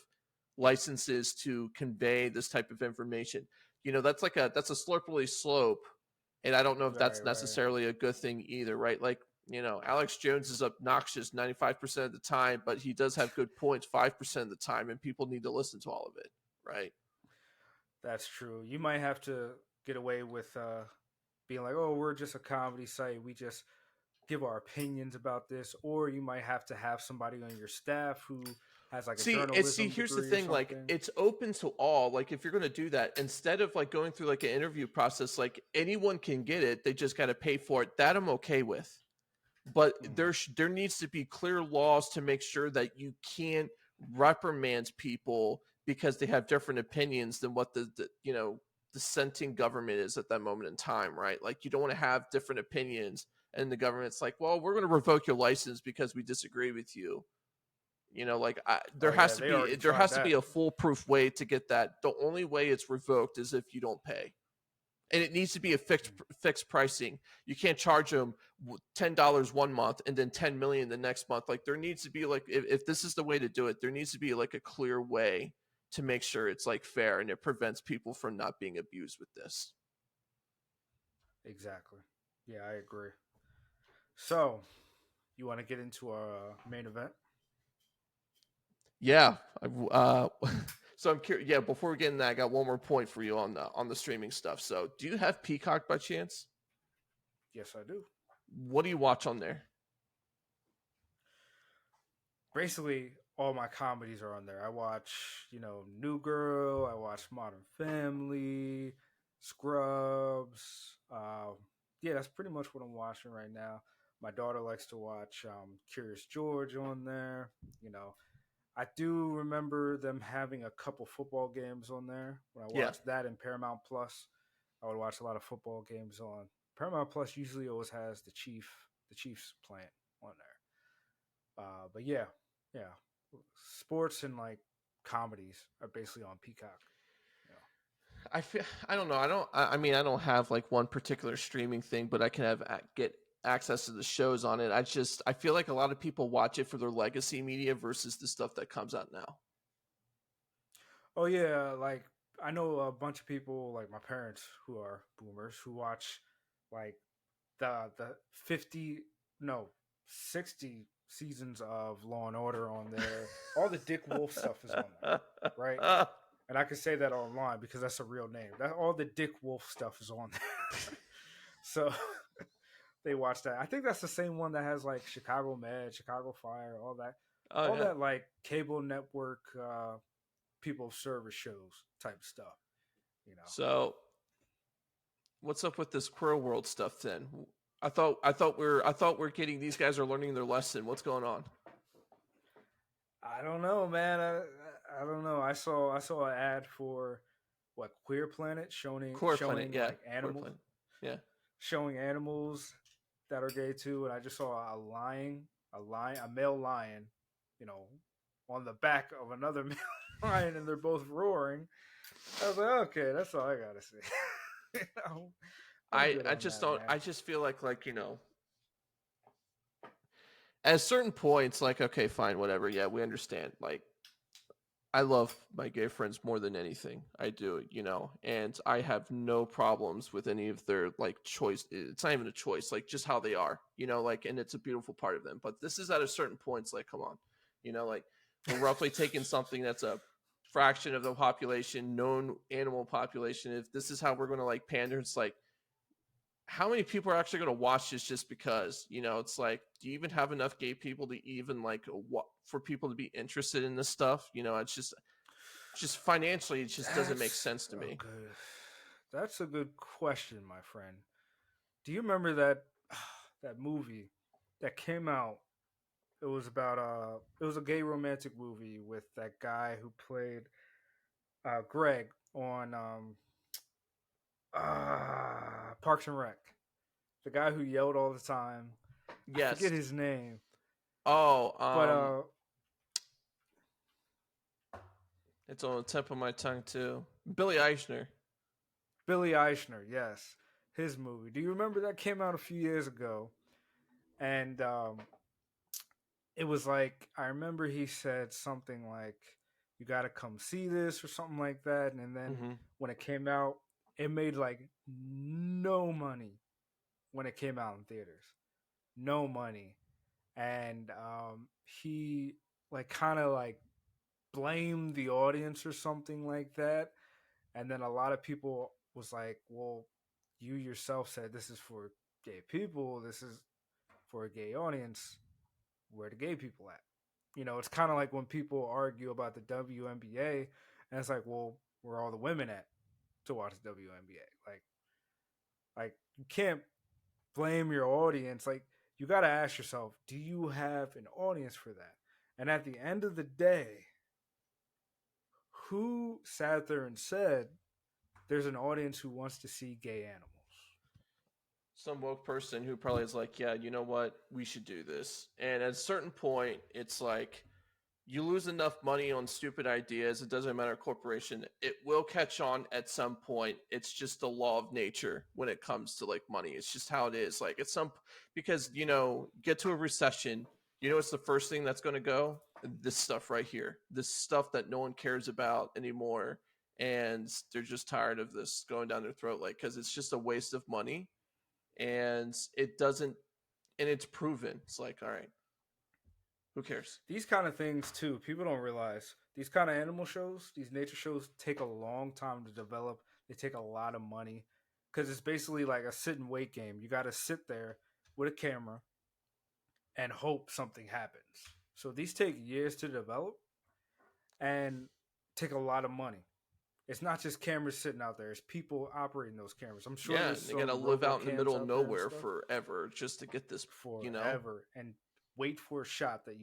licenses to convey this type of information. That's a slippery slope, and I don't know if Right, that's right. necessarily a good thing either, right? Like, Alex Jones is obnoxious 95% of the time, but he does have good points 5% of the time, and people need to listen to all of it, right? That's true. You might have to get away with being like, "Oh, we're just a comedy site. We just give our opinions about this," or you might have to have somebody on your staff who has like a See, journalism here's the degree or thing, like something. it's open to all. Like if you're gonna do that, instead of like going through like an interview process, like anyone can get it, they just gotta pay for it. That I'm okay with. But Mm. there needs to be clear laws to make sure that you can't reprimand people because they have different opinions than what the dissenting government is at that moment in time, right? Like you don't want to have different opinions and the government's like, well, we're going to revoke your license because we disagree with you. Like Oh yeah, they already there tried has to be that. a foolproof way to get that. The only way it's revoked is if you don't pay, and it needs to be a fixed pricing. You can't charge them $10 one month and then 10 million the next month. Like there needs to be like if this is the way to do it, there needs to be like a clear way to make sure it's like fair and it prevents people from not being abused with this. Exactly. Yeah, I agree. So, you want to get into our main event? Yeah. So I'm curious. Yeah, before we get in that, I got one more point for you on the streaming stuff. So, do you have Peacock by chance? Yes, I do. What do you watch on there? Basically, all my comedies are on there. I watch, New Girl. I watch Modern Family, Scrubs. Yeah, that's pretty much what I'm watching right now. My daughter likes to watch Curious George on there. You know, I do remember them having a couple football games on there. When I Yeah. watched that in Paramount Plus, I would watch a lot of football games on Paramount Plus. Usually, always has the Chiefs playing on there. But yeah, yeah, sports and like comedies are basically on Peacock. You know. I don't know. I mean I don't have like one particular streaming thing, but I can get access to the shows on it. I feel like a lot of people watch it for their legacy media versus the stuff that comes out now. Oh yeah, like I know a bunch of people, like my parents who are boomers, who watch like the 50 no 60 seasons of Law and Order on there. All the Dick Wolf stuff is on there, right? And I can say that online because that's a real name. That all the Dick Wolf stuff is on there. So they watch that. I think that's the same one that has like Chicago Med, Chicago Fire, Oh all yeah. that like cable network people service shows type stuff. You know, So what's up with this Queer World stuff then? I thought we're getting these guys are learning their lesson. What's going on? I don't know, man. I don't know. I saw an ad for what Queer Planet Core Planet, showing yeah. like Core animals Planet. Yeah. showing animals that are gay too, and I just saw a male lion, you know, on the back of another male lion, and they're both roaring. I was like, okay, that's all I gotta say. you know, I'm good I on just that, don't man. I just feel like, at certain points, like, okay, fine, whatever. Yeah, we understand. Like, I love my gay friends more than anything. I do, and I have no problems with any of their like choice. It's not even a choice, like just how they are, like, and it's a beautiful part of them. But this is at a certain points, like, come on, like we're roughly taking something that's a fraction of the population, known animal population. If this is how we're going to like pander, it's like how many people are actually going to watch this just because it's like do you even have enough gay people to even like what for people to be interested in this stuff? Just financially it just doesn't make That's sense to me. good. That's a good question, my friend. Do you remember that that movie that came out? It was about it was a gay romantic movie with that guy who played Greg on Parks and Rec. The guy who yelled all the time. I forget Yes. his name, Oh, but it's on the tip of my tongue too. Billy Eichner. Billy Eichner. Yes, his movie. Do you remember that came out a few years ago? And it was like I remember he said something like, "You got to come see this" or something like that. And then Mm-hmm. when it came out, it made like no money when it came out in theaters. No money. And he like kind of like blamed the audience or something like that. And then a lot of people was like, "Well, you yourself said this is for gay people. This is for a gay audience. Where the gay people at?" It's kind of like when people argue about the WNBA, and it's like, well, where are all the women at to watch the WNBA? Like you can't blame your audience. Like you got to ask yourself, do you have an audience for that? And at the end of the day, who sat there and said there's an audience who wants to see gay animals? Some woke person who probably is like, yeah, you know what, we should do this. And at a certain point, it's like you lose enough money on stupid ideas. It doesn't matter corporation. It will catch on at some point. It's just the law of nature when it comes to like money. It's just how it is. Like it's some because get to a recession. It's the first thing that's going to go. This stuff right here. This stuff that no one cares about anymore, and they're just tired of this going down their throat. Like because it's just a waste of money, and it doesn't. And it's proven. It's like all right, who cares? These kind of things too, people don't realize these kind of animal shows, these nature shows take a long time to develop. They take a lot of money because it's basically like a sit and wait game. You got to sit there with a camera and hope something happens. So these take years to develop and take a lot of money. It's not just cameras sitting out there. It's people operating those cameras. I'm sure Yeah, there's they gotta some live robo out in the cams middle of out there and nowhere stuff forever just to get this, forever and wait for a shot that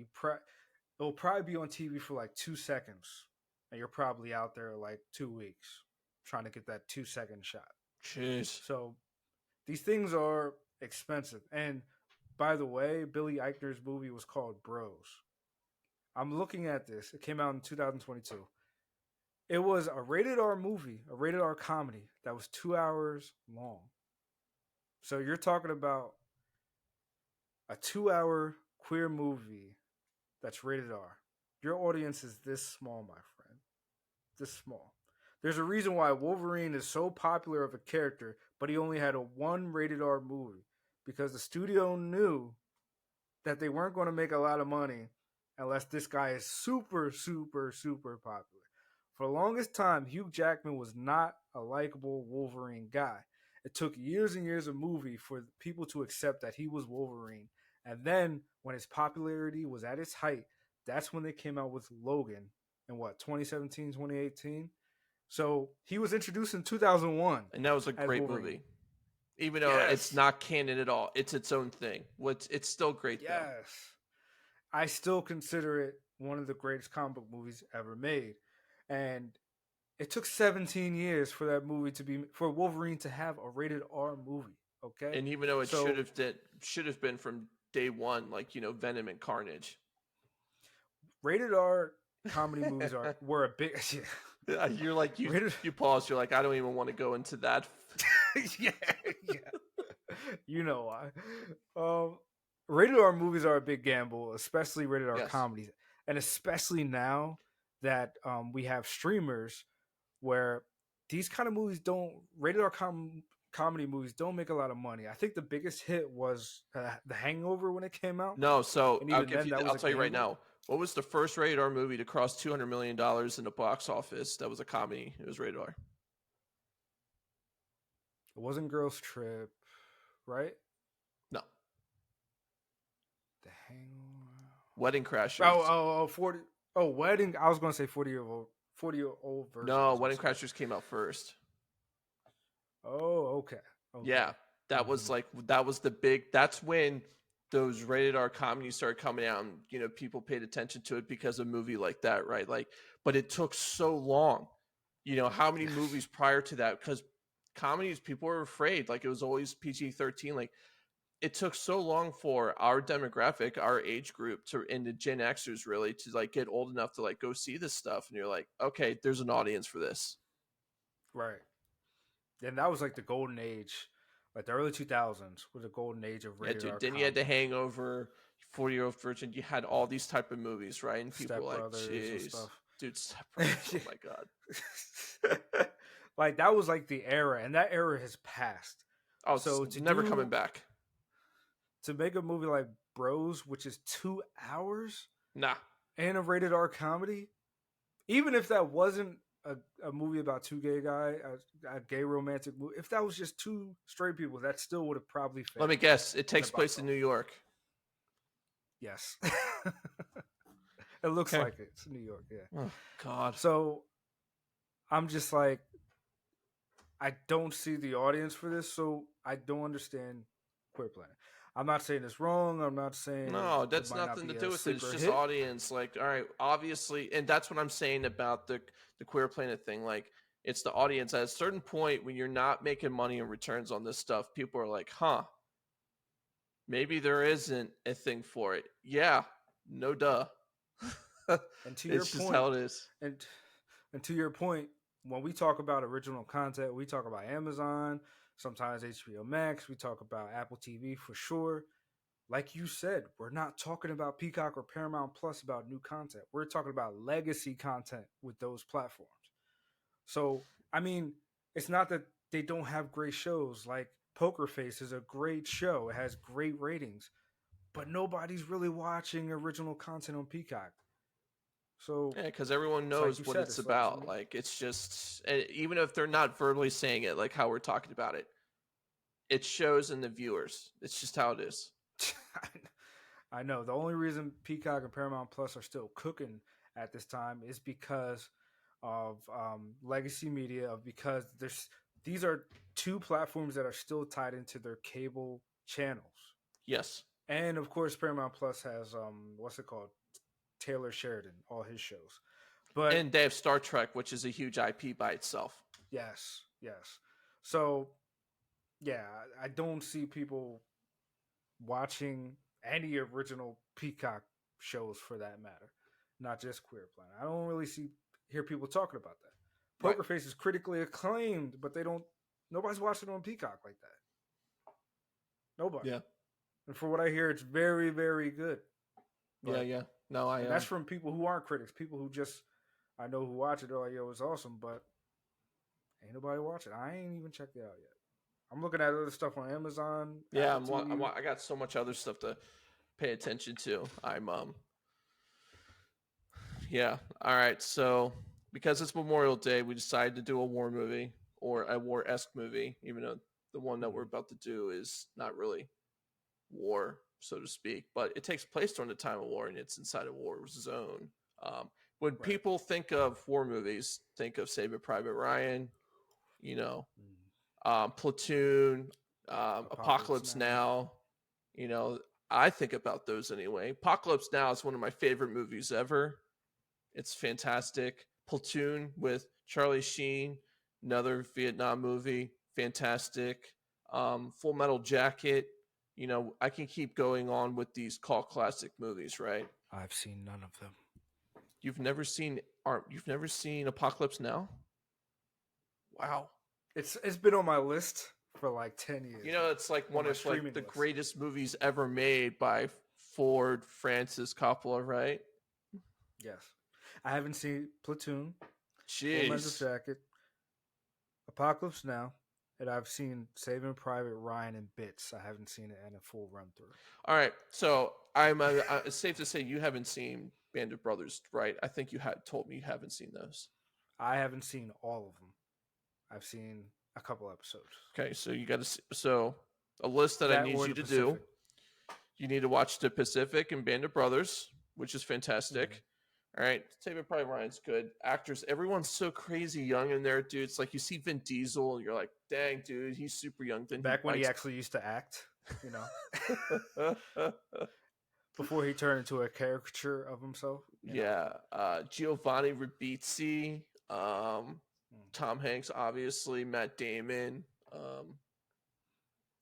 it'll probably be on TV for like 2 seconds, and you're probably out there like 2 weeks trying to get that 2 second shot. Jeez. So these things are expensive. And by the way, Billy Eichner's movie was called Bros. I'm looking at this. It came out in 2022. It was a rated R movie, a rated R comedy that was 2 hours long. So you're talking about a 2 hour queer movie that's rated R. Your audience is this small, my friend. This small. There's a reason why Wolverine is so popular of a character, but he only had a one rated R movie because the studio knew that they weren't going to make a lot of money unless this guy is super, super, super popular. For the longest time, Hugh Jackman was not a likable Wolverine guy. It took years and years of movie for people to accept that he was Wolverine. And then when his popularity was at its height, that's when they came out with Logan in 2017, 2018. So he was introduced in 2001 And that was a as great Wolverine. movie. Even though it's Yes. not canon at all. It's its own thing. It's still great though. Yes. I still consider it one of the greatest comic book movies ever made. And it took 17 years for that movie for Wolverine to have a rated R movie. Okay, And even though it so should have been from day one, like Venom and Carnage. rated R comedy movies were a big You're like rated. you pause. You're like, I don't even want to go into that. Yeah, you know why. Rated R movies are a big gamble, especially rated R Yes. comedies, and especially now that we have streamers where these kind of movies don't rated R comedy movies don't make a lot of money. I think the biggest hit was The Hangover when it came out, No, so and I'll even give then you. that was I'll a tell you right gamble. now. What was the first rated R movie to cross $200 million in the box office? That was a comedy. It was rated R. It wasn't Girls Trip, right? No, The Hangover. Wedding Crashers. Oh, 40. Oh, Wedding. I was going to say 40-year-old version. No, Wedding Crashers came out first. Oh, okay. Yeah, that was like that was the big. That's when those rated R comedies started coming out, and people paid attention to it because of a movie like that, right? Like, but it took so long. How many movies prior to that? Because comedies, people were afraid. Like it was always PG-13. Like it took so long for our demographic, our age group, and the Gen Xers really to like get old enough to like go see this stuff, and you're like, okay, there's an audience for this. Right. And that was like the golden age, like the early 2000s was the golden age of Yeah, rated dude. R Then you had The comedy. Hangover, 40-Year-Old Virgin. You had all these type of movies, right? And people Step were like, Brothers and jeez, stuff. dude, Step Brothers. Oh my god. Like that was like the era, and that era has passed. Oh, it's So never coming back. to make a movie like Bros, which is 2 hours Nah. and a rated R comedy, even if that wasn't a movie about two gay a gay romantic movie, if that was just two straight people, that still would have probably failed. Let me guess. It takes place in New York. Yes. It looks Okay. like it. It's New York, yeah. Oh God. So I'm just like, I don't see the audience for this, so I don't understand Queer Planet. I'm not saying it's wrong. I'm not saying No, it that's might not nothing to be do a with it. It's sleeper just hit. audience. Like, all right, obviously, and that's what I'm saying about the queer planet thing. Like, it's the audience. At a certain point, when you're not making money in returns on this stuff, people are like, "Huh, maybe there isn't a thing for it." Yeah, no, duh. And to your It's just point, how it is. and and to your point, when we talk about original content, we talk about Amazon, sometimes HBO Max, we talk about Apple TV for sure. Like you said, we're not talking about Peacock or Paramount Plus about new content. We're talking about legacy content with those platforms. So, I mean, it's not that they don't have great shows. Like Poker Face is a great show. It has great ratings, but nobody's really watching original content on Peacock. So, Yeah, because everyone it's like knows you what said, it's it's like about. Like, it's just even if they're not verbally saying it, like how we're talking about it, it shows in the viewers. It's just how it is. I know the only reason Peacock and Paramount Plus are still cooking at this time is because of legacy media. Of because there's these are two platforms that are still tied into their cable channels, Yes. and of course Paramount Plus has what's it called, Taylor Sheridan, all his shows. But And they have Star Trek, which is a huge IP by itself. yes, yes. So yeah, I don't see people watching any original Peacock shows for that matter, not just Queer Planet. I don't really hear people talking about that. Right. Poker Face is critically acclaimed, but they don't. Nobody's watching it on Peacock like that. Nobody. Yeah. And for what I hear, it's very, very good. Yeah, But yeah. No, I and that's from people who aren't critics, people who just I know who watch it. They're like, "Yo, it's awesome," but ain't nobody watching. I ain't even checked it out yet. I'm looking at other stuff on Amazon, yeah, Apple TV. I got so much other stuff to pay attention to. I'm yeah. All right. So because it's Memorial Day, we decided to do a war movie or a war-esque movie, even though the one that we're Mhm. about to do is not really war, so to speak, but it takes place during the time of war and it's inside a war zone. When Right. people think of war movies, think of Saving Private Ryan, you know, Mhm. Platoon, Apocalypse Apocalypse Now. Now. You know, I think about those anyway. Apocalypse Now is one of my favorite movies ever. It's fantastic. Platoon with Charlie Sheen, another Vietnam movie, fantastic. Full Metal Jacket. You know, I can keep going on with these cult classic movies, right? I've seen none of them. You've never seen Apocalypse Now? Wow. It's been on my list for like 10 years You know, now. it's like On one my of like streaming the list. greatest movies ever made by Ford Francis Coppola, right? Yes. I haven't seen Platoon, Full Metal Jeez. Jacket, Apocalypse Now, and I've seen Saving Private Ryan in bits. I haven't seen it in a full run through. All right, so it's safe to say you haven't seen Band of Brothers, right? I think you had told me you haven't seen those. I haven't seen all of them. I've seen a couple episodes. Okay, so you got to so a list that I That need or you the to do. Pacific. You need to watch The Pacific and Band of Brothers, which is Mm-hmm. fantastic. All right, Saving Private Ryan's good. Actors, everyone's so crazy young in there, dude. It's like you see Vin Diesel, and you're like, dang, dude, he's super young. Then he Back when he bites. actually used to act, you know, before he turned into a caricature of himself, you know. Yeah, Giovanni Ribisi, Mm. Tom Hanks, obviously, Matt Damon. Um,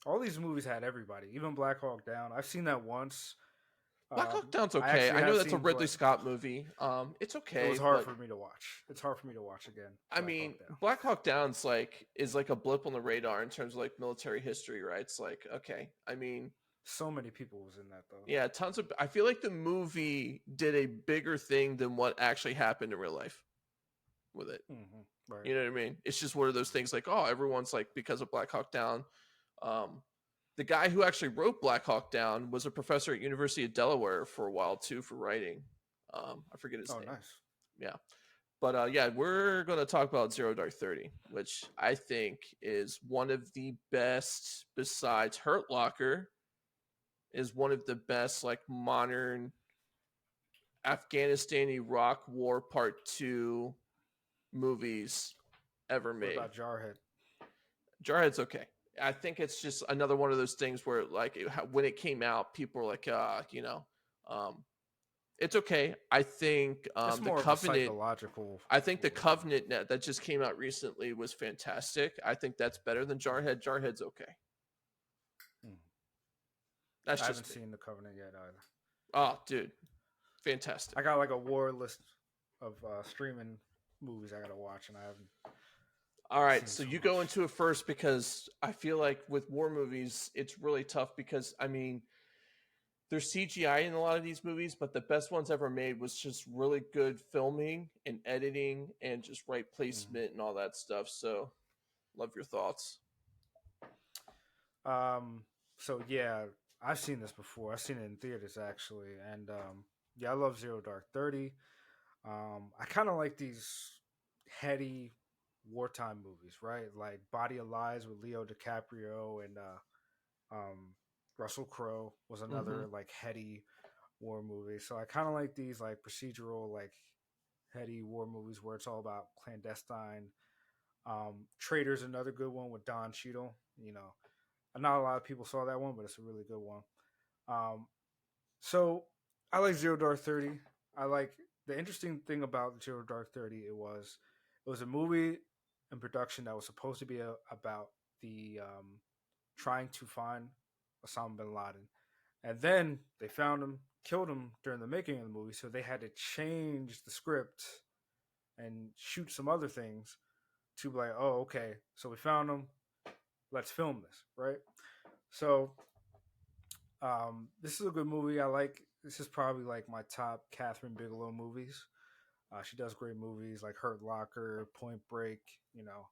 All these movies had everybody, even Black Hawk Down. I've seen that once. Black Hawk Down's I okay. actually I know have that's a seen Ridley Scott movie. It's It was okay, hard but for me to watch. It's hard for me to watch again. I Black mean, Hawk Down. Black Hawk Down's like is like a blip on the radar in terms of like military history, right? It's like okay. I mean, So many people was in that though. yeah, tons of. I feel like the movie did a bigger thing than what actually happened in real life with it. Mm-hmm. Right. You know what I mean? It's just one of those things like, oh, everyone's like, because of Black Hawk Down. The guy who actually wrote Black Hawk Down was a professor at University of Delaware for a while too for writing. I forget his Oh, name. nice. Yeah. But yeah, we're going to talk about Zero Dark 30, which I think is one of the best, besides Hurt Locker, is one of the best like modern Afghanistan Iraq War Part 2 movies ever What made. about Jarhead? Jarhead's okay. I think it's just another one of those things where, like, when it came out, people were like, um, it's okay. I think It's the more of a Covenant. psychological I think the movie. Covenant that just came out recently was fantastic. I think that's better than Jarhead. Jarhead's okay. Mm. That's I haven't just me. seen The Covenant yet either. Oh, dude, fantastic. I got like a war list of streaming movies I gotta watch, and I haven't All right, seen so too you much. go into it first because I feel like with war movies, it's really tough because I mean, there's CGI in a lot of these movies, but the best ones ever made was just really good filming and editing and just right Mm. placement and all that stuff. So, love your thoughts. Um. So yeah, I've seen this before. I've seen it in theaters actually, and yeah, I love Zero Dark 30. I kind of like these heady wartime movies, right? Like Body of Lies with Leo DiCaprio and Russell Crowe was Mm-hmm. another like heady war movie. So I kind of like these like procedural, like heady war movies where it's all about clandestine. Traitors, another good one with Don Cheadle. You know, not a lot of people saw that one, but it's a really good one. Um, so I like Zero Dark 30. I like the interesting thing about Zero Dark 30. It was a movie in production that was supposed to be about the trying to find Osama bin Laden, and then they found him, killed him during the making of the movie. So they had to change the script and shoot some other things to be like, oh, okay, so we found him. Let's film this, right? So this is a good movie. I like. This is probably like my top Catherine Bigelow movies. She does great movies like Hurt Locker, Point Break. You know,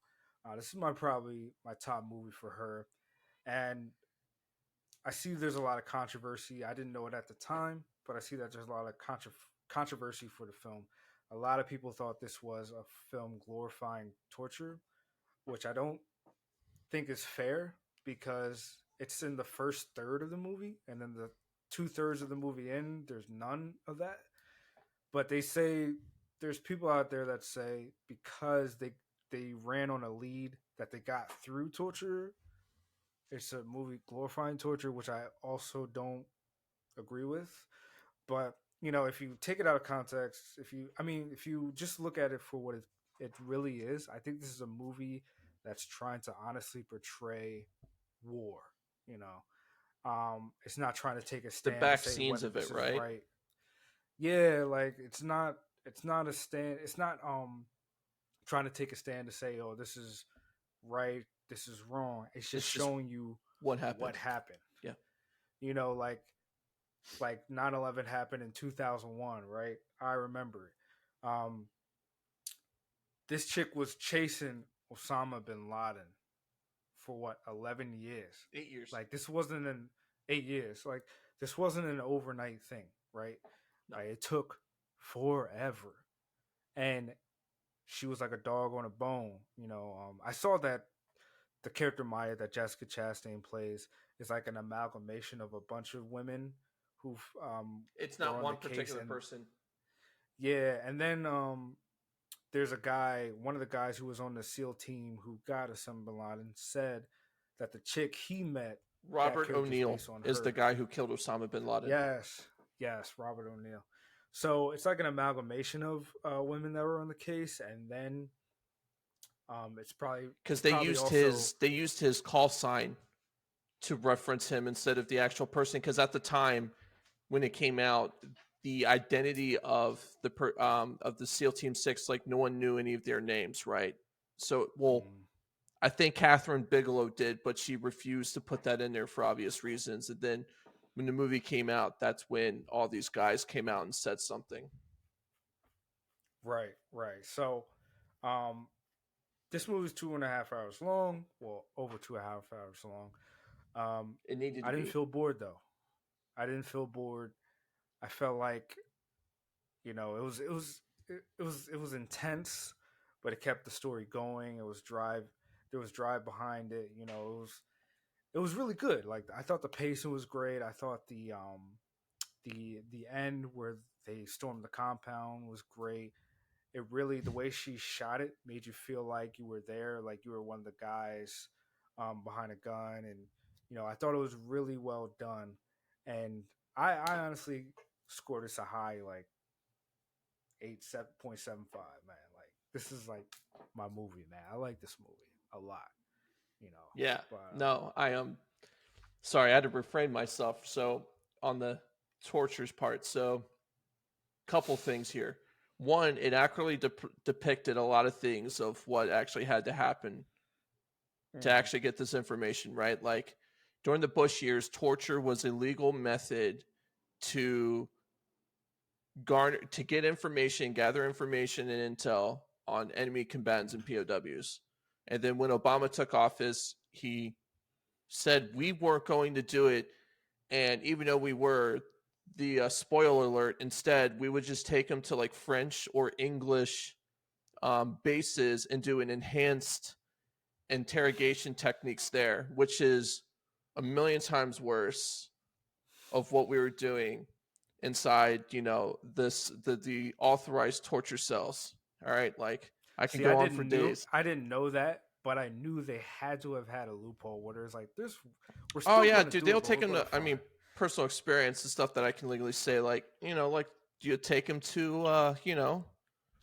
this is probably my top movie for her. And I see there's a lot of controversy. I didn't know it at the time, but I see that there's a lot of controversy for the film. A lot of people thought this was a film glorifying torture, which I don't think is fair because it's in the first third of the movie, and then the 2/3 of the movie in, there's none of that. But they say there's people out there that say because they ran on a lead that they got through torture, it's a movie glorifying torture, which I also don't agree with. But if you take it out of context, if you just look at it for what it really is, I think this is a movie that's trying to honestly portray war. You know, it's not trying to take a The stand to back say scenes whether of it, this is right? right. Yeah, like it's not a stand. It's not trying to take a stand to say, oh, this is right, this is wrong. It's just It's just showing you what what happened. happened. Yeah. Like 9/11 happened in 2001, right? I remember it. This chick was chasing Osama bin Laden for what, 11 years. 8 years. Like this wasn't an 8 years. Like this wasn't an overnight thing, right? No. Like it took forever. And she was like a dog on a bone. I saw that the character Maya that Jessica Chastain plays is like an amalgamation of a bunch of women who It's were not on the one case. particular And person. yeah, and then there's a guy, one of the guys who was on the SEAL team who got Osama bin Laden, said that the chick he met, that Robert character's O'Neill based on is the her. guy who killed Osama bin Laden. Yes, yes, Robert O'Neill. So it's like an amalgamation of women that were on the case, and then it's probably Because it's probably also. they used his call sign to reference him instead of the actual person. Because at the time when it came out, the identity of of the SEAL Team 6, like no one knew any of their names, right? So, well, Mm, I think Catherine Bigelow did, but she refused to put that in there for obvious reasons. And then when the movie came out, that's when all these guys came out and said something. right, right. So, um, this movie's 2.5 hours long. Well, over 2.5 hours long. Um, It needed I to didn't be. feel bored though. I didn't feel bored. I felt like it was intense, but it kept the story going. There was drive behind it. It was really good. Like I thought the pacing was great. I thought The end where they stormed the compound was great. It really, the way she shot it made you feel like you were there, like you were one of the guys behind a gun, and I thought it was really well done. And I honestly scored this a high like 8.75, man. Like this is like my movie, man. I like this movie a lot, you know. Yeah. But No, I am sorry, I had to refrain myself. So on the tortures part, so couple things here. One, it accurately depicted a lot of things of what actually had to happen to mhm. actually get this information, right? Like during the Bush years, torture was a legal method to garner to get information, gather information and intel on enemy combatants and POWs. And then when Obama took office, he said we weren't going to do it, and even though we were, the spoiler alert, instead we would just take them to like French or English bases and do an enhanced interrogation techniques there, which is a million times worse of what we were doing inside, the authorized torture cells. All right, like I can See, go on for days. I didn't know that, but I knew they had to have had a loophole where there's like this. We're Oh still yeah, going to dude, do they'll it, but take we're him going to. to I mean, find. personal experience and stuff that I can legally say, like like you take him to,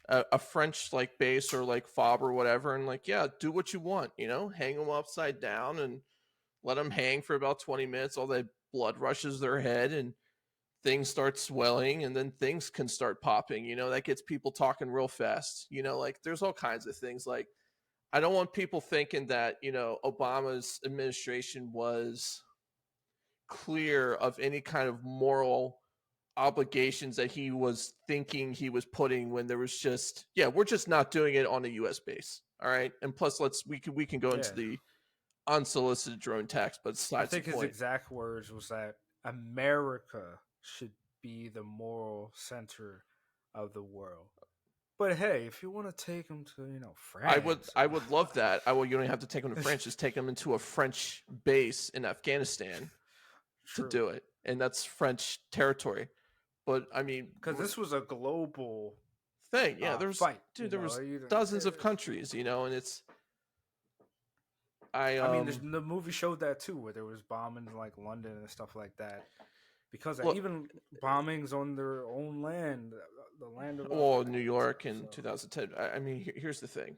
a French like base or like fob or whatever, and like yeah, do what you want, hang them upside down and let them hang for about 20 minutes. All that blood rushes their head and things start swelling, and then things can start popping. That gets people talking real fast. Like there's all kinds of things. Like I don't want people thinking that Obama's administration was clear of any kind of moral obligations that he was thinking he was putting when there was just we're just not doing it on a US base. All right. And plus we can go Yeah, into the unsolicited drone tax, but I besides the think his point. exact words was that America should be the moral center of the world. But hey, if you want to take him to I would France, I would love that. You don't have to take him to France, just take him into a French base in Afghanistan to true, do it. And that's French territory. But I mean, because this was a global thing. Yeah, fight. there was You dozens of countries, and it's I I mean, the movie showed that too, where there was bombings in like London and stuff like that. Because look, even bombings on their own land, the land of well, Africa New and stuff. York in So 2010. I mean, here's the thing.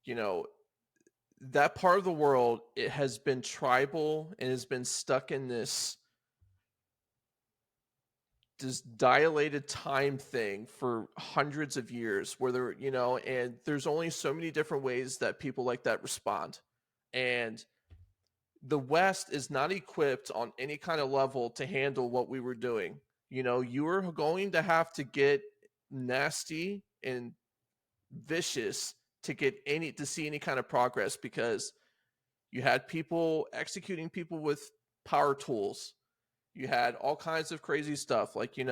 You know, that part of the world, it has been tribal and has been stuck in this dilated time thing for hundreds of years where and there's only so many different ways that people like that respond. And the West is not equipped on any kind of level to handle what we were doing. You were going to have to get nasty and vicious to see any kind of progress, because you had people executing people with power tools. You had all kinds of crazy stuff, like I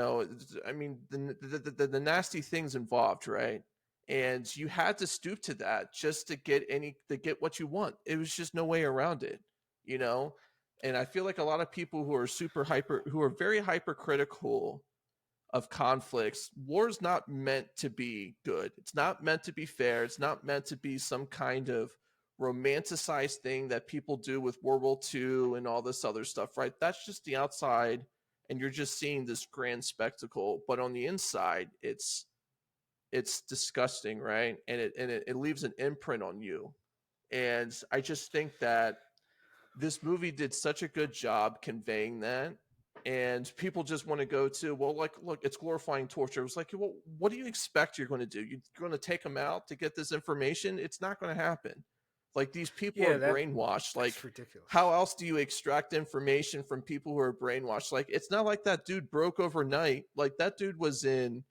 mean, the nasty things involved, right? And you had to stoop to that just to get what you want. It was just no way around it, you know. And I feel like a lot of people who are very hypercritical of conflicts. War's not meant to be good. It's not meant to be fair. It's not meant to be some kind of romanticized thing that people do with World War II and all this other stuff, right? That's just the outside, and you're just seeing this grand spectacle. But on the inside, it's disgusting, right? And it leaves an imprint on you. And I just think that this movie did such a good job conveying that. And people just want to go to, well, like, look, it's glorifying torture. It was like, well, what do you expect you're going to do? You're going to take them out to get this information? It's not going to happen. Like, these people are yeah, brainwashed. Like, that's ridiculous. how else do you extract information from people who are brainwashed? Like, it's not like that dude broke overnight. Like, that dude was in,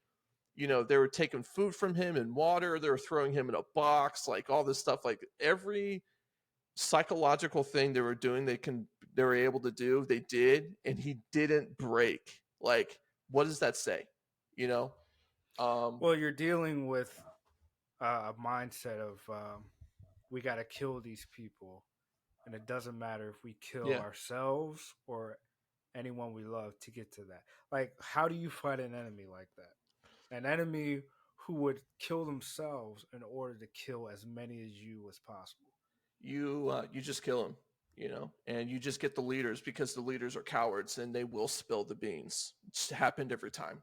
they were taking food from him and water. They were throwing him in a box, like all this stuff. Like, every psychological thing they were doing, they were able to do, they did, and he didn't break. Like, what does that say? You know? Um Well, you're dealing with a mindset of we got to kill these people, and it doesn't matter if we kill yeah. ourselves or anyone we love to get to that. Like, how do you fight an enemy like that? An enemy who would kill themselves in order to kill as many as you as possible. You just kill them, and you just get the leaders because the leaders are cowards and they will spill the beans. It's happened every time.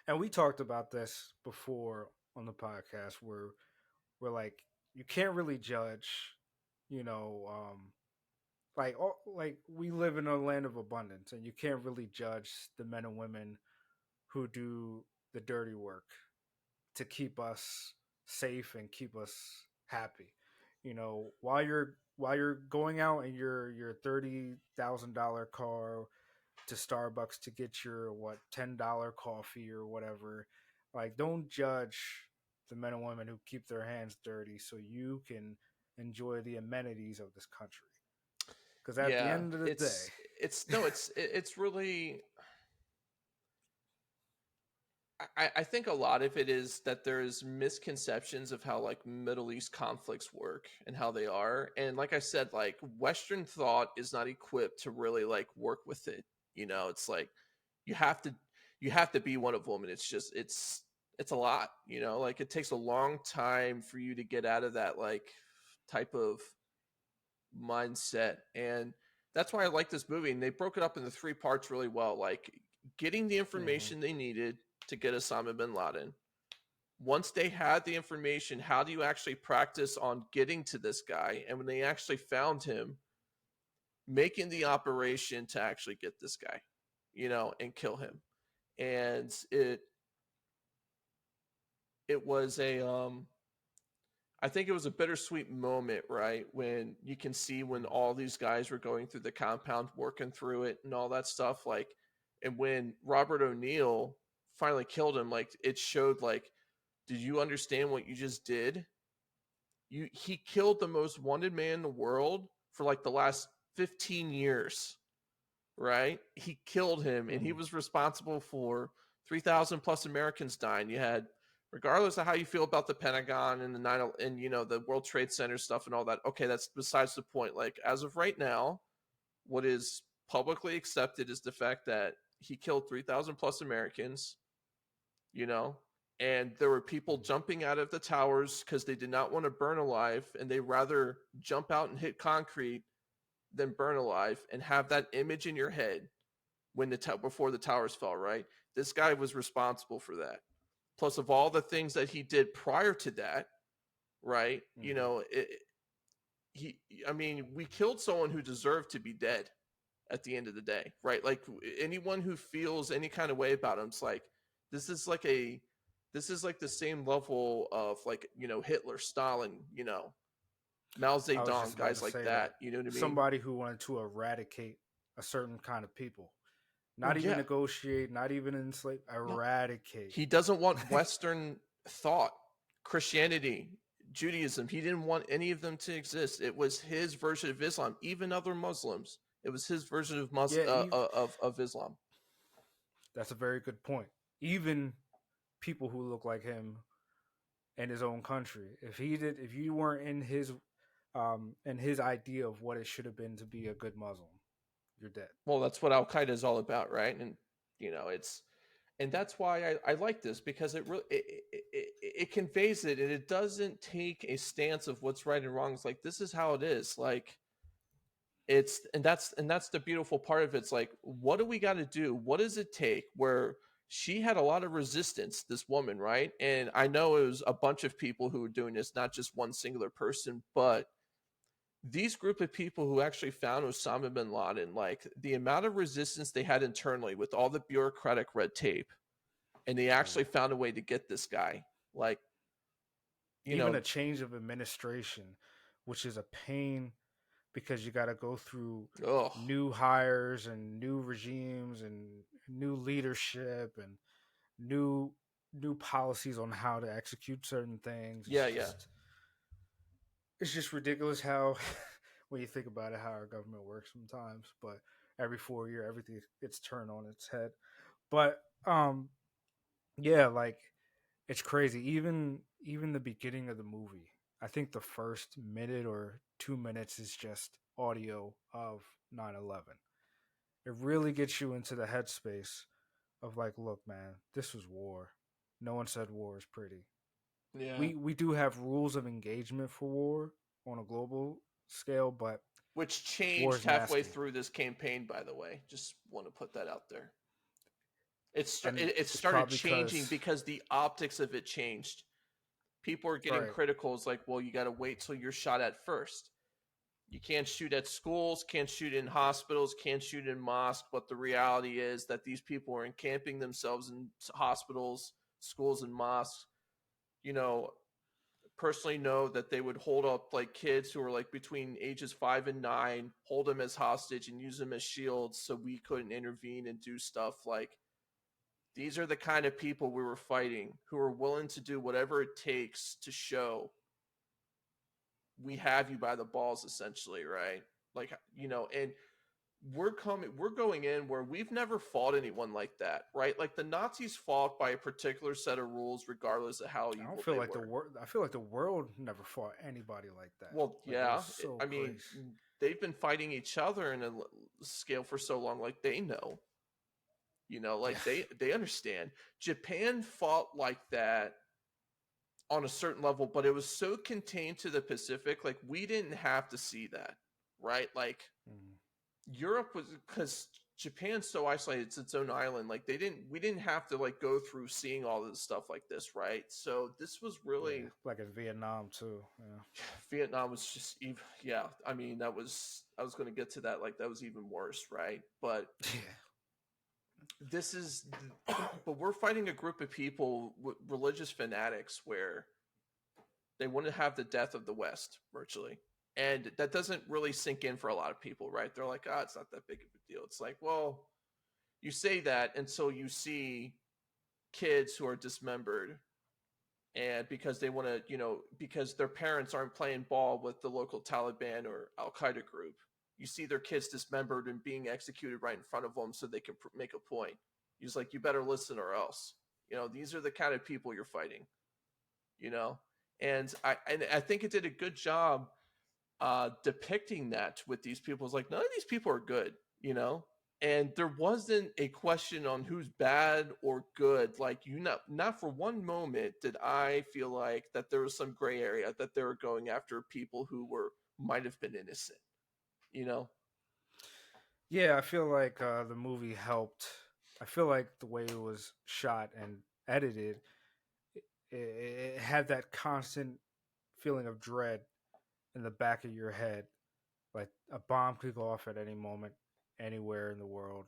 And we talked about this before on the podcast where we're like, you can't really judge, you know, like we live in a land of abundance, and you can't really judge the men and women who do the dirty work to keep us safe and keep us happy. While you're going out in your $30,000 car to Starbucks to get your $10 coffee or whatever. Like, don't judge the men and women who keep their hands dirty so you can enjoy the amenities of this country. Because at the Yeah, end of the day, it's no, it's really. I think a lot of it is that there's misconceptions of how like Middle East conflicts work and how they are. And like I said, like Western thought is not equipped to really like work with it. It's like you have to you have to be one of them, and it's a lot. Like it takes a long time for you to get out of that like type of mindset. And that's why I like this movie. And they broke it up into three parts really well. Like getting the mhm, information they needed to get Osama bin Laden. Once they had the information, how do you actually practice on getting to this guy? And when they actually found him, making the operation to actually get this guy, and kill him. And it was a I think it was a bittersweet moment, right? When you can see when mhm. all these guys were going through the compound, working through it and all that stuff. Like, and when Robert O'Neill finally killed him, like, it showed, like, did you understand what you just did? He killed the most wanted man in the world for like the last 15 years, right? He killed him, and he Mhm. was responsible for 3,000 plus Americans dying. You had, regardless of how you feel about the Pentagon and the the World Trade Center stuff and all that. Okay, that's besides the point. Like as of right now, what is publicly accepted is the fact that he killed 3,000 plus Americans. You know, and there were people Mhm. jumping out of the towers because they did not want to burn alive, and they rather jump out and hit concrete than burn alive, and have that image in your head when before the towers fell, right? This guy was responsible for that. Plus, of all the things that he did prior to that, right? Mhm. He, I mean, we killed someone who deserved to be dead at the end of the day, right? Like anyone who feels any kind of way about him, it's like this is like a this is like the same level of like Hitler, Stalin, Mao I was just Zedong, about guys to like say that. that. You know what I mean? Somebody who wanted to eradicate a certain kind of people, Oh not even yeah, negotiate, not even enslave, no, eradicate. he doesn't want Western thought, Christianity, Judaism. He didn't want any of them to exist. It was his version of Islam. Even other Muslims, it was his version of Yeah, of Islam. that's a very good point. Even people who look like him in his own country, if you weren't in his idea of what it should have been to be a good Muslim, you're dead. Well, that's what Al Qaeda is all about, right? And it's and that's why I like this because it really it conveys it, and it doesn't take a stance of what's right and wrong. It's like this is how it is. Like it's and that's the beautiful part of it. It's like what do we got to do? What does it take? Where she had a lot of resistance, this woman, right? And I know it was a bunch of people who were doing this, not just one singular person, but these group of people who actually found Osama bin Laden, like the amount of resistance they had internally with all the bureaucratic red tape, and they actually Mm. found a way to get this guy. Like, you Even know, a change of administration, which is a pain because you got to go through oh, new hires and new regimes and new leadership and new new policies on how to execute certain things. yeah, yeah. It's just ridiculous how when you think about it how our government works sometimes. But every 4 year, everything gets turned on its head. But yeah, like it's crazy. Even the beginning of the movie, I think the first minute or 2 minutes is just audio of 9/11. It really gets you into the headspace of like, look, man, this was war. No one said war is pretty. Yeah. We do have rules of engagement for war on a global scale, but Which war changed is halfway nasty, through this campaign, by the way. Just want to put that out there. It's and it it's started probably changing because because the optics of it changed. People are getting right. critical. It's like, well, you got to wait till you're shot at first. You can't shoot at schools, can't shoot in hospitals, can't shoot in mosques. But the reality is that these people are encamping themselves in hospitals, schools, and mosques. You know, personally know that they would hold up like kids who were like between ages 5 and 9, hold them as hostage and use them as shields so we couldn't intervene and do stuff like these are the kind of people we were fighting who are willing to do whatever it takes to show we have you by the balls essentially, right? Like, and we're going in where we've never fought anyone like that, right? Like the Nazis fought by a particular set of rules regardless of how I don't evil feel they like the were. world. I feel like the world never fought anybody like that. Well, Like it was yeah. so I mean, crazy. they've been fighting each other in a scale for so long, like they know, Yeah, like they understand. Japan fought like that on a certain level, but it was so contained to the Pacific, like we didn't have to see that, right? Like mm. Europe was because Japan's so isolated, it's its own island. Like we didn't have to like go through seeing all this stuff like this, right? So this was Yeah, really like in Vietnam too. Yeah, Vietnam was just even, yeah. I mean, I was going to get to that. Like that was even worse, right? But yeah, this is, but we're fighting a group of people, religious fanatics, where they want to have the death of the West virtually, and that doesn't really sink in for a lot of people, right? They're like, ah, it's not that big of a deal. It's like, well, you say that until you see kids who are dismembered and because they want to, because their parents aren't playing ball with the local Taliban or Al Qaeda group. You see their kids dismembered and being executed right in front of them so they can make a point. He's like, you better listen or else. These are the kind of people you're fighting, you know? And I think it did a good job depicting that with these people. It's like, none of these people are good, you know? And there wasn't a question on who's bad or good. Like not for one moment did I feel like that there was some gray area that they were going after people who might have been innocent. You know? yeah. I feel like the movie helped. I feel like the way it was shot and edited, it had that constant feeling of dread in the back of your head. Like a bomb could go off at any moment, anywhere in the world.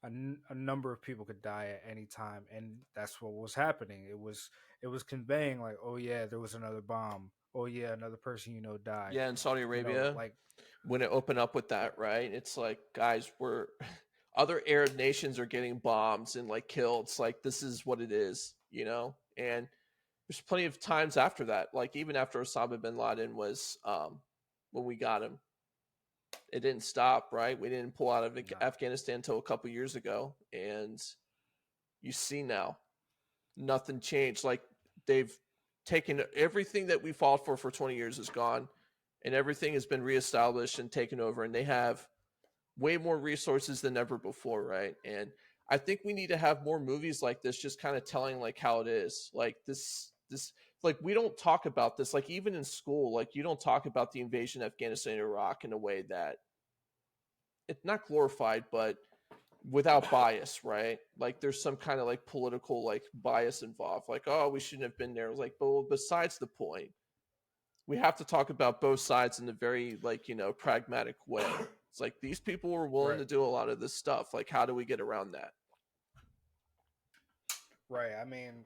A number of people could die at any time, and that's what was happening. It was conveying like, oh yeah, there was another bomb. Oh yeah, another person died. Yeah, in Saudi Arabia, Like when it opened up with that, right? It's like, guys, we're other Arab nations are getting bombs and like killed. It's like this is what it is, And there's plenty of times after that, like even after Osama bin Laden was when we got him, it didn't stop, right? We didn't pull out of no, Afghanistan until a couple years ago, and you see now nothing changed. Like they've taken everything that we fought for 20 years is gone, and everything has been reestablished and taken over, and they have way more resources than ever before, right? And I think we need to have more movies like this, just kind of telling like how it is. Like this like we don't talk about this, like even in school, like you don't talk about the invasion of Afghanistan and Iraq in a way that it's not glorified, but without bias, right? Like there's some kind of like political like bias involved. Like, oh, we shouldn't have been there. It's like, but well, besides the point, we have to talk about both sides in a very like pragmatic way. It's like these people were willing right, to do a lot of this stuff. Like, how do we get around that? right. I mean,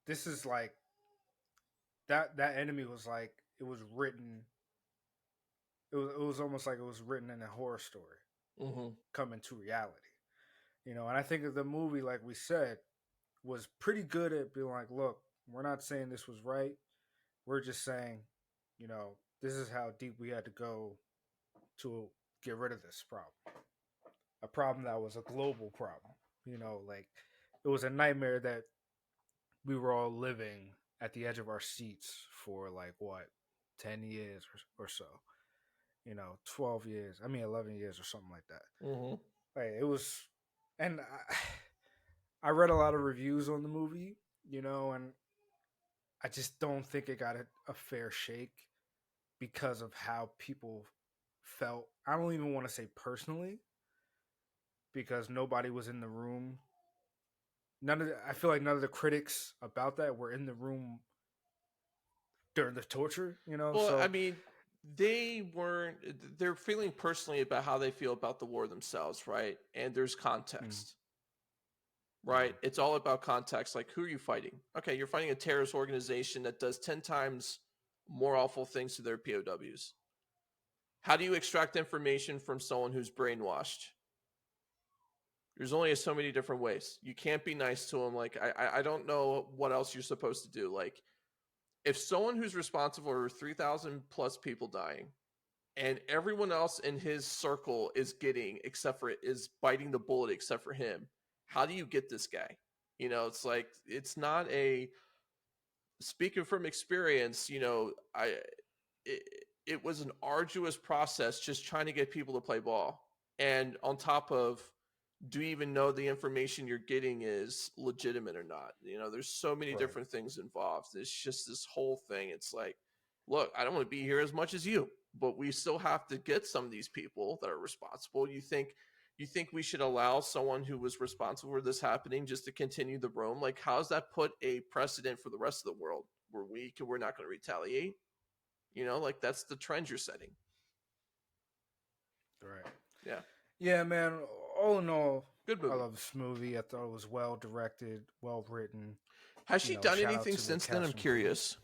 this is like that enemy was like it was written. It was almost like it was written in a horror story Mm-hmm. coming to reality. And I think that the movie, like we said, was pretty good at being like, look, we're not saying this was right. We're just saying, this is how deep we had to go to get rid of this problem. A problem that was a global problem. Like it was a nightmare that we were all living at the edge of our seats for like what, 10 years or so. 12 years. I mean, 11 years or something like that. Mm-hmm. Like it was, and I read a lot of reviews on the movie, and I just don't think it got a fair shake because of how people felt. I don't even want to say personally because nobody was in the room. I feel like none of the critics about that were in the room during the torture. Well, I So mean, they weren't. They're feeling personally about how they feel about the war themselves, right? And there's mm, context, right? mm, It's all about context. Like, who are you fighting? Okay, you're fighting a terrorist organization that does 10 times more awful things to their POWs. How do you extract information from someone who's brainwashed? There's only so many different ways. You can't be nice to them. Like, I don't know what else you're supposed to do. Like, if someone who's responsible for 3,000 plus people dying and everyone else in his circle is biting the bullet except for him, how do you get this guy? It's like, it's not a, speaking from experience, it, it was an arduous process just trying to get people to play ball. And on top of, do you even know the information you're getting is legitimate or not? There's so many right, different things involved. It's just this whole thing. It's like, look, I don't want to be here as much as you, but we still have to get some of these people that are responsible. You think we should allow someone who was responsible for this happening just to continue the roam? Like, how does that put a precedent for the rest of the world where we're not going to retaliate? Like, that's the trend you're setting. right. Yeah, Yeah, man. All in all, good I movie. love this movie. I thought it was well directed, well written. Has she done Shout out anything to the since then? I'm cast and crew. curious.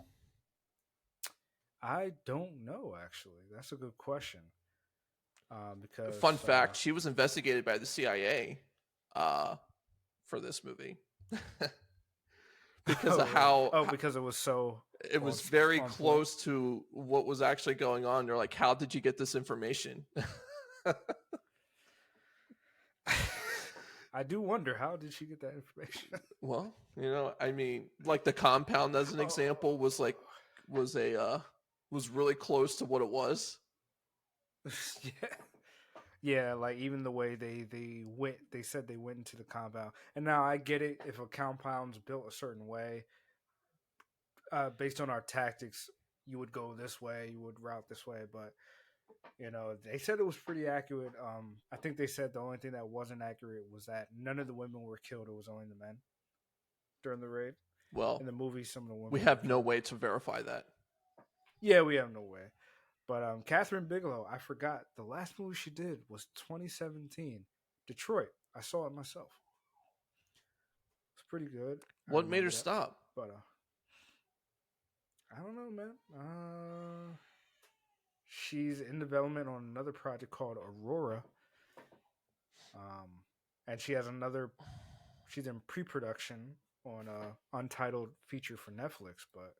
I don't know actually. That's a good question. Fun Because fact: she was investigated by the CIA uh, for this movie because oh of really? how Oh, because it was so it on was very on point. close to what was actually going on. They're like, "How did you get this information?" I do wonder how did she get that information. Well, I mean, like the compound as an Oh, example was a was really close to what it was. yeah, yeah. Like even the way they said they went into the compound. And now I get it if a compound's built a certain way, based on our tactics, you would go this way, you would route this way. But they said it was pretty accurate. I think they said the only thing that wasn't accurate was that none of the women were killed. It was only the men during the raid. Well, In the movie, some of the we women were have no killed. way to verify that. Yeah, we have no way. But Catherine Bigelow, I forgot the last movie she did was 2017, Detroit. I saw it myself. It's pretty good. I What made her remember that. stop? But I don't know, man. She's in development on another project called Aurora, um, and she has another. She's in pre-production on a untitled feature for Netflix. But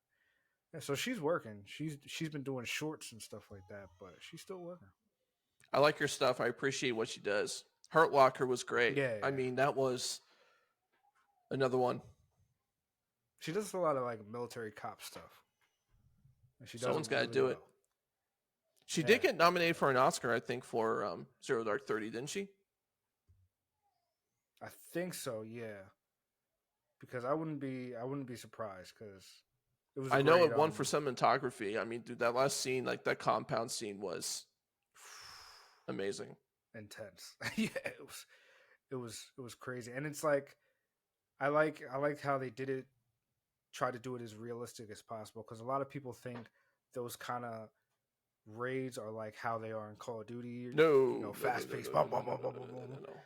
yeah, so she's working. She's been doing shorts and stuff like that, but she's still working. I like her stuff. I appreciate what she does. Hurt Locker was great. Yeah, I yeah. mean, that was another one. She does a lot of like military cop stuff, and she does it Someone's got to really do it. well. She Yeah, did get nominated for an Oscar, I think, for Zero Dark 30, didn't she? I think so. Yeah, because I wouldn't be surprised because it was a I know great it won for cinematography. I mean, dude, that last scene, like that compound scene, was amazing. intense. Yeah, it was crazy, and it's like I like how they did it. Try to do it as realistic as possible because a lot of people think those kind of raids are like how they are in Call of Duty. No, no, no, Fast no, paced, no, boom, no, boom, no, boom, no, boom, no, boom, no, boom. no, no.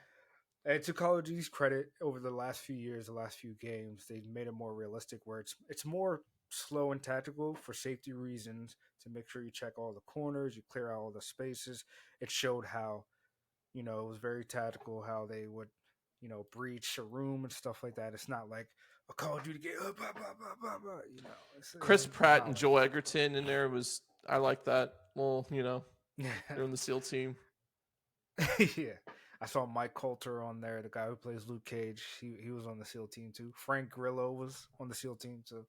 And to Call of Duty's credit, over the last few years, the last few games, they've made it more realistic, where it's more slow and tactical for safety reasons to make sure you check all the corners, you clear out all the spaces. It showed how it was very tactical how they would breach a room and stuff like that. It's not like a Call of Duty game. Bah, bah, bah, bah, bah, it Chris ain't Pratt and how. Joel Egerton in there was, I like that. Well, Yeah, they're in the SEAL team. yeah. I saw Mike Coulter on there, the guy who plays Luke Cage. He was on the SEAL team too. Frank Grillo was on the SEAL team too.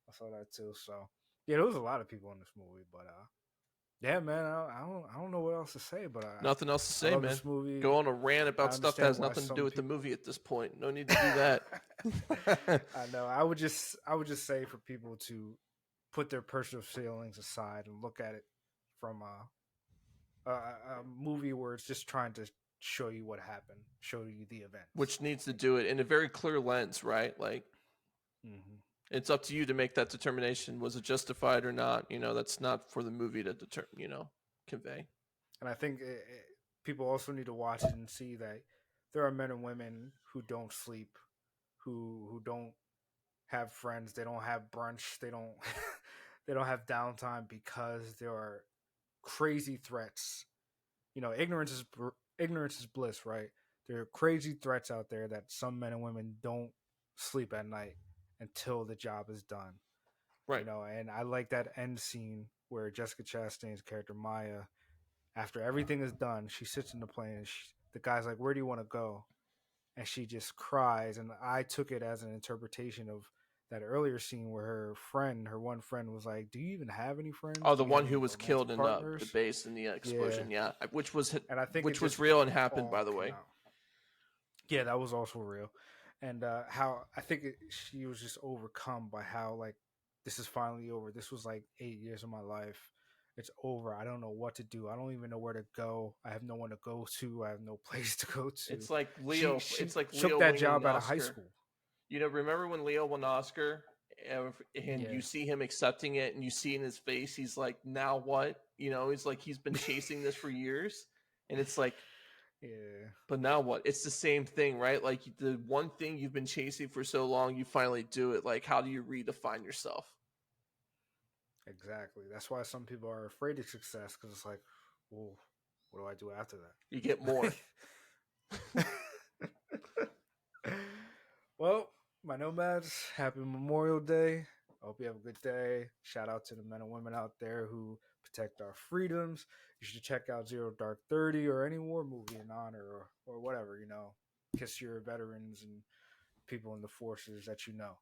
I saw that too. So yeah, there was a lot of people in this movie, but Yeah, man. I don't know what else to say, but Nothing else to I say, love man. this movie. Go on a rant I about stuff that understand has why nothing to do some with the people. movie at this point. No need to do that. I know. I would just say for people to put their personal feelings aside and look at it from a movie where it's just trying to show you what happened, show you the events. Which needs to do it in a very clear lens, right? Like, Hmm. it's up to you to make that determination. Was it justified or not? That's not for the movie to convey. And I think people also need to watch it and see that there are men and women who don't sleep, who don't have friends, they don't have brunch, they don't they don't have downtime because there are crazy threats. You know, ignorance is bliss, right? There are crazy threats out there that some men and women don't sleep at night until the job is done. You Right. know, and I like that end scene where Jessica Chastain's character Maya, after everything is done, she sits in the plane and the guy's like, "Where do you want to go?" And she just cries. And I took it as an interpretation of that earlier scene where her one friend, was like, "Do you even have any friends? Oh, Do the you have one any who was romantic killed in the partners?" base in the Yeah, explosion. Yeah, and I think it which was just real and happened, all by the came way. out. Yeah, that was also real, and how I think she was just overcome by how like this is finally over. This was like 8 years of my life. It's over. I don't know what to do. I don't even know where to go. I have no one to go to. I have no place to go to. It's like She Leo. she It's like took Leo that winning job an out of high Oscar. school. Remember when Leo won the Oscar, and you Yeah, see him accepting it, and you see in his face, he's like, "Now what?" He's like, he's been chasing this for years, and it's like, yeah, but now what? It's the same thing, right? Like the one thing you've been chasing for so long, you finally do it. Like, how do you redefine yourself? exactly. That's why some people are afraid of success because it's like, well, what do I do after You get more. that? Well, my nomads, happy Memorial Day. I hope you have a good day. Shout out to the men and women out there who protect our freedoms. You should check out Zero Dark 30 or any war movie in honor or whatever, you know. Kiss your veterans and people in the forces that you know.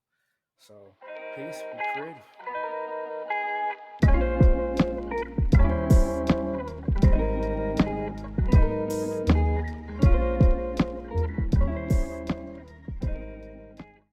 So, peace, be creative.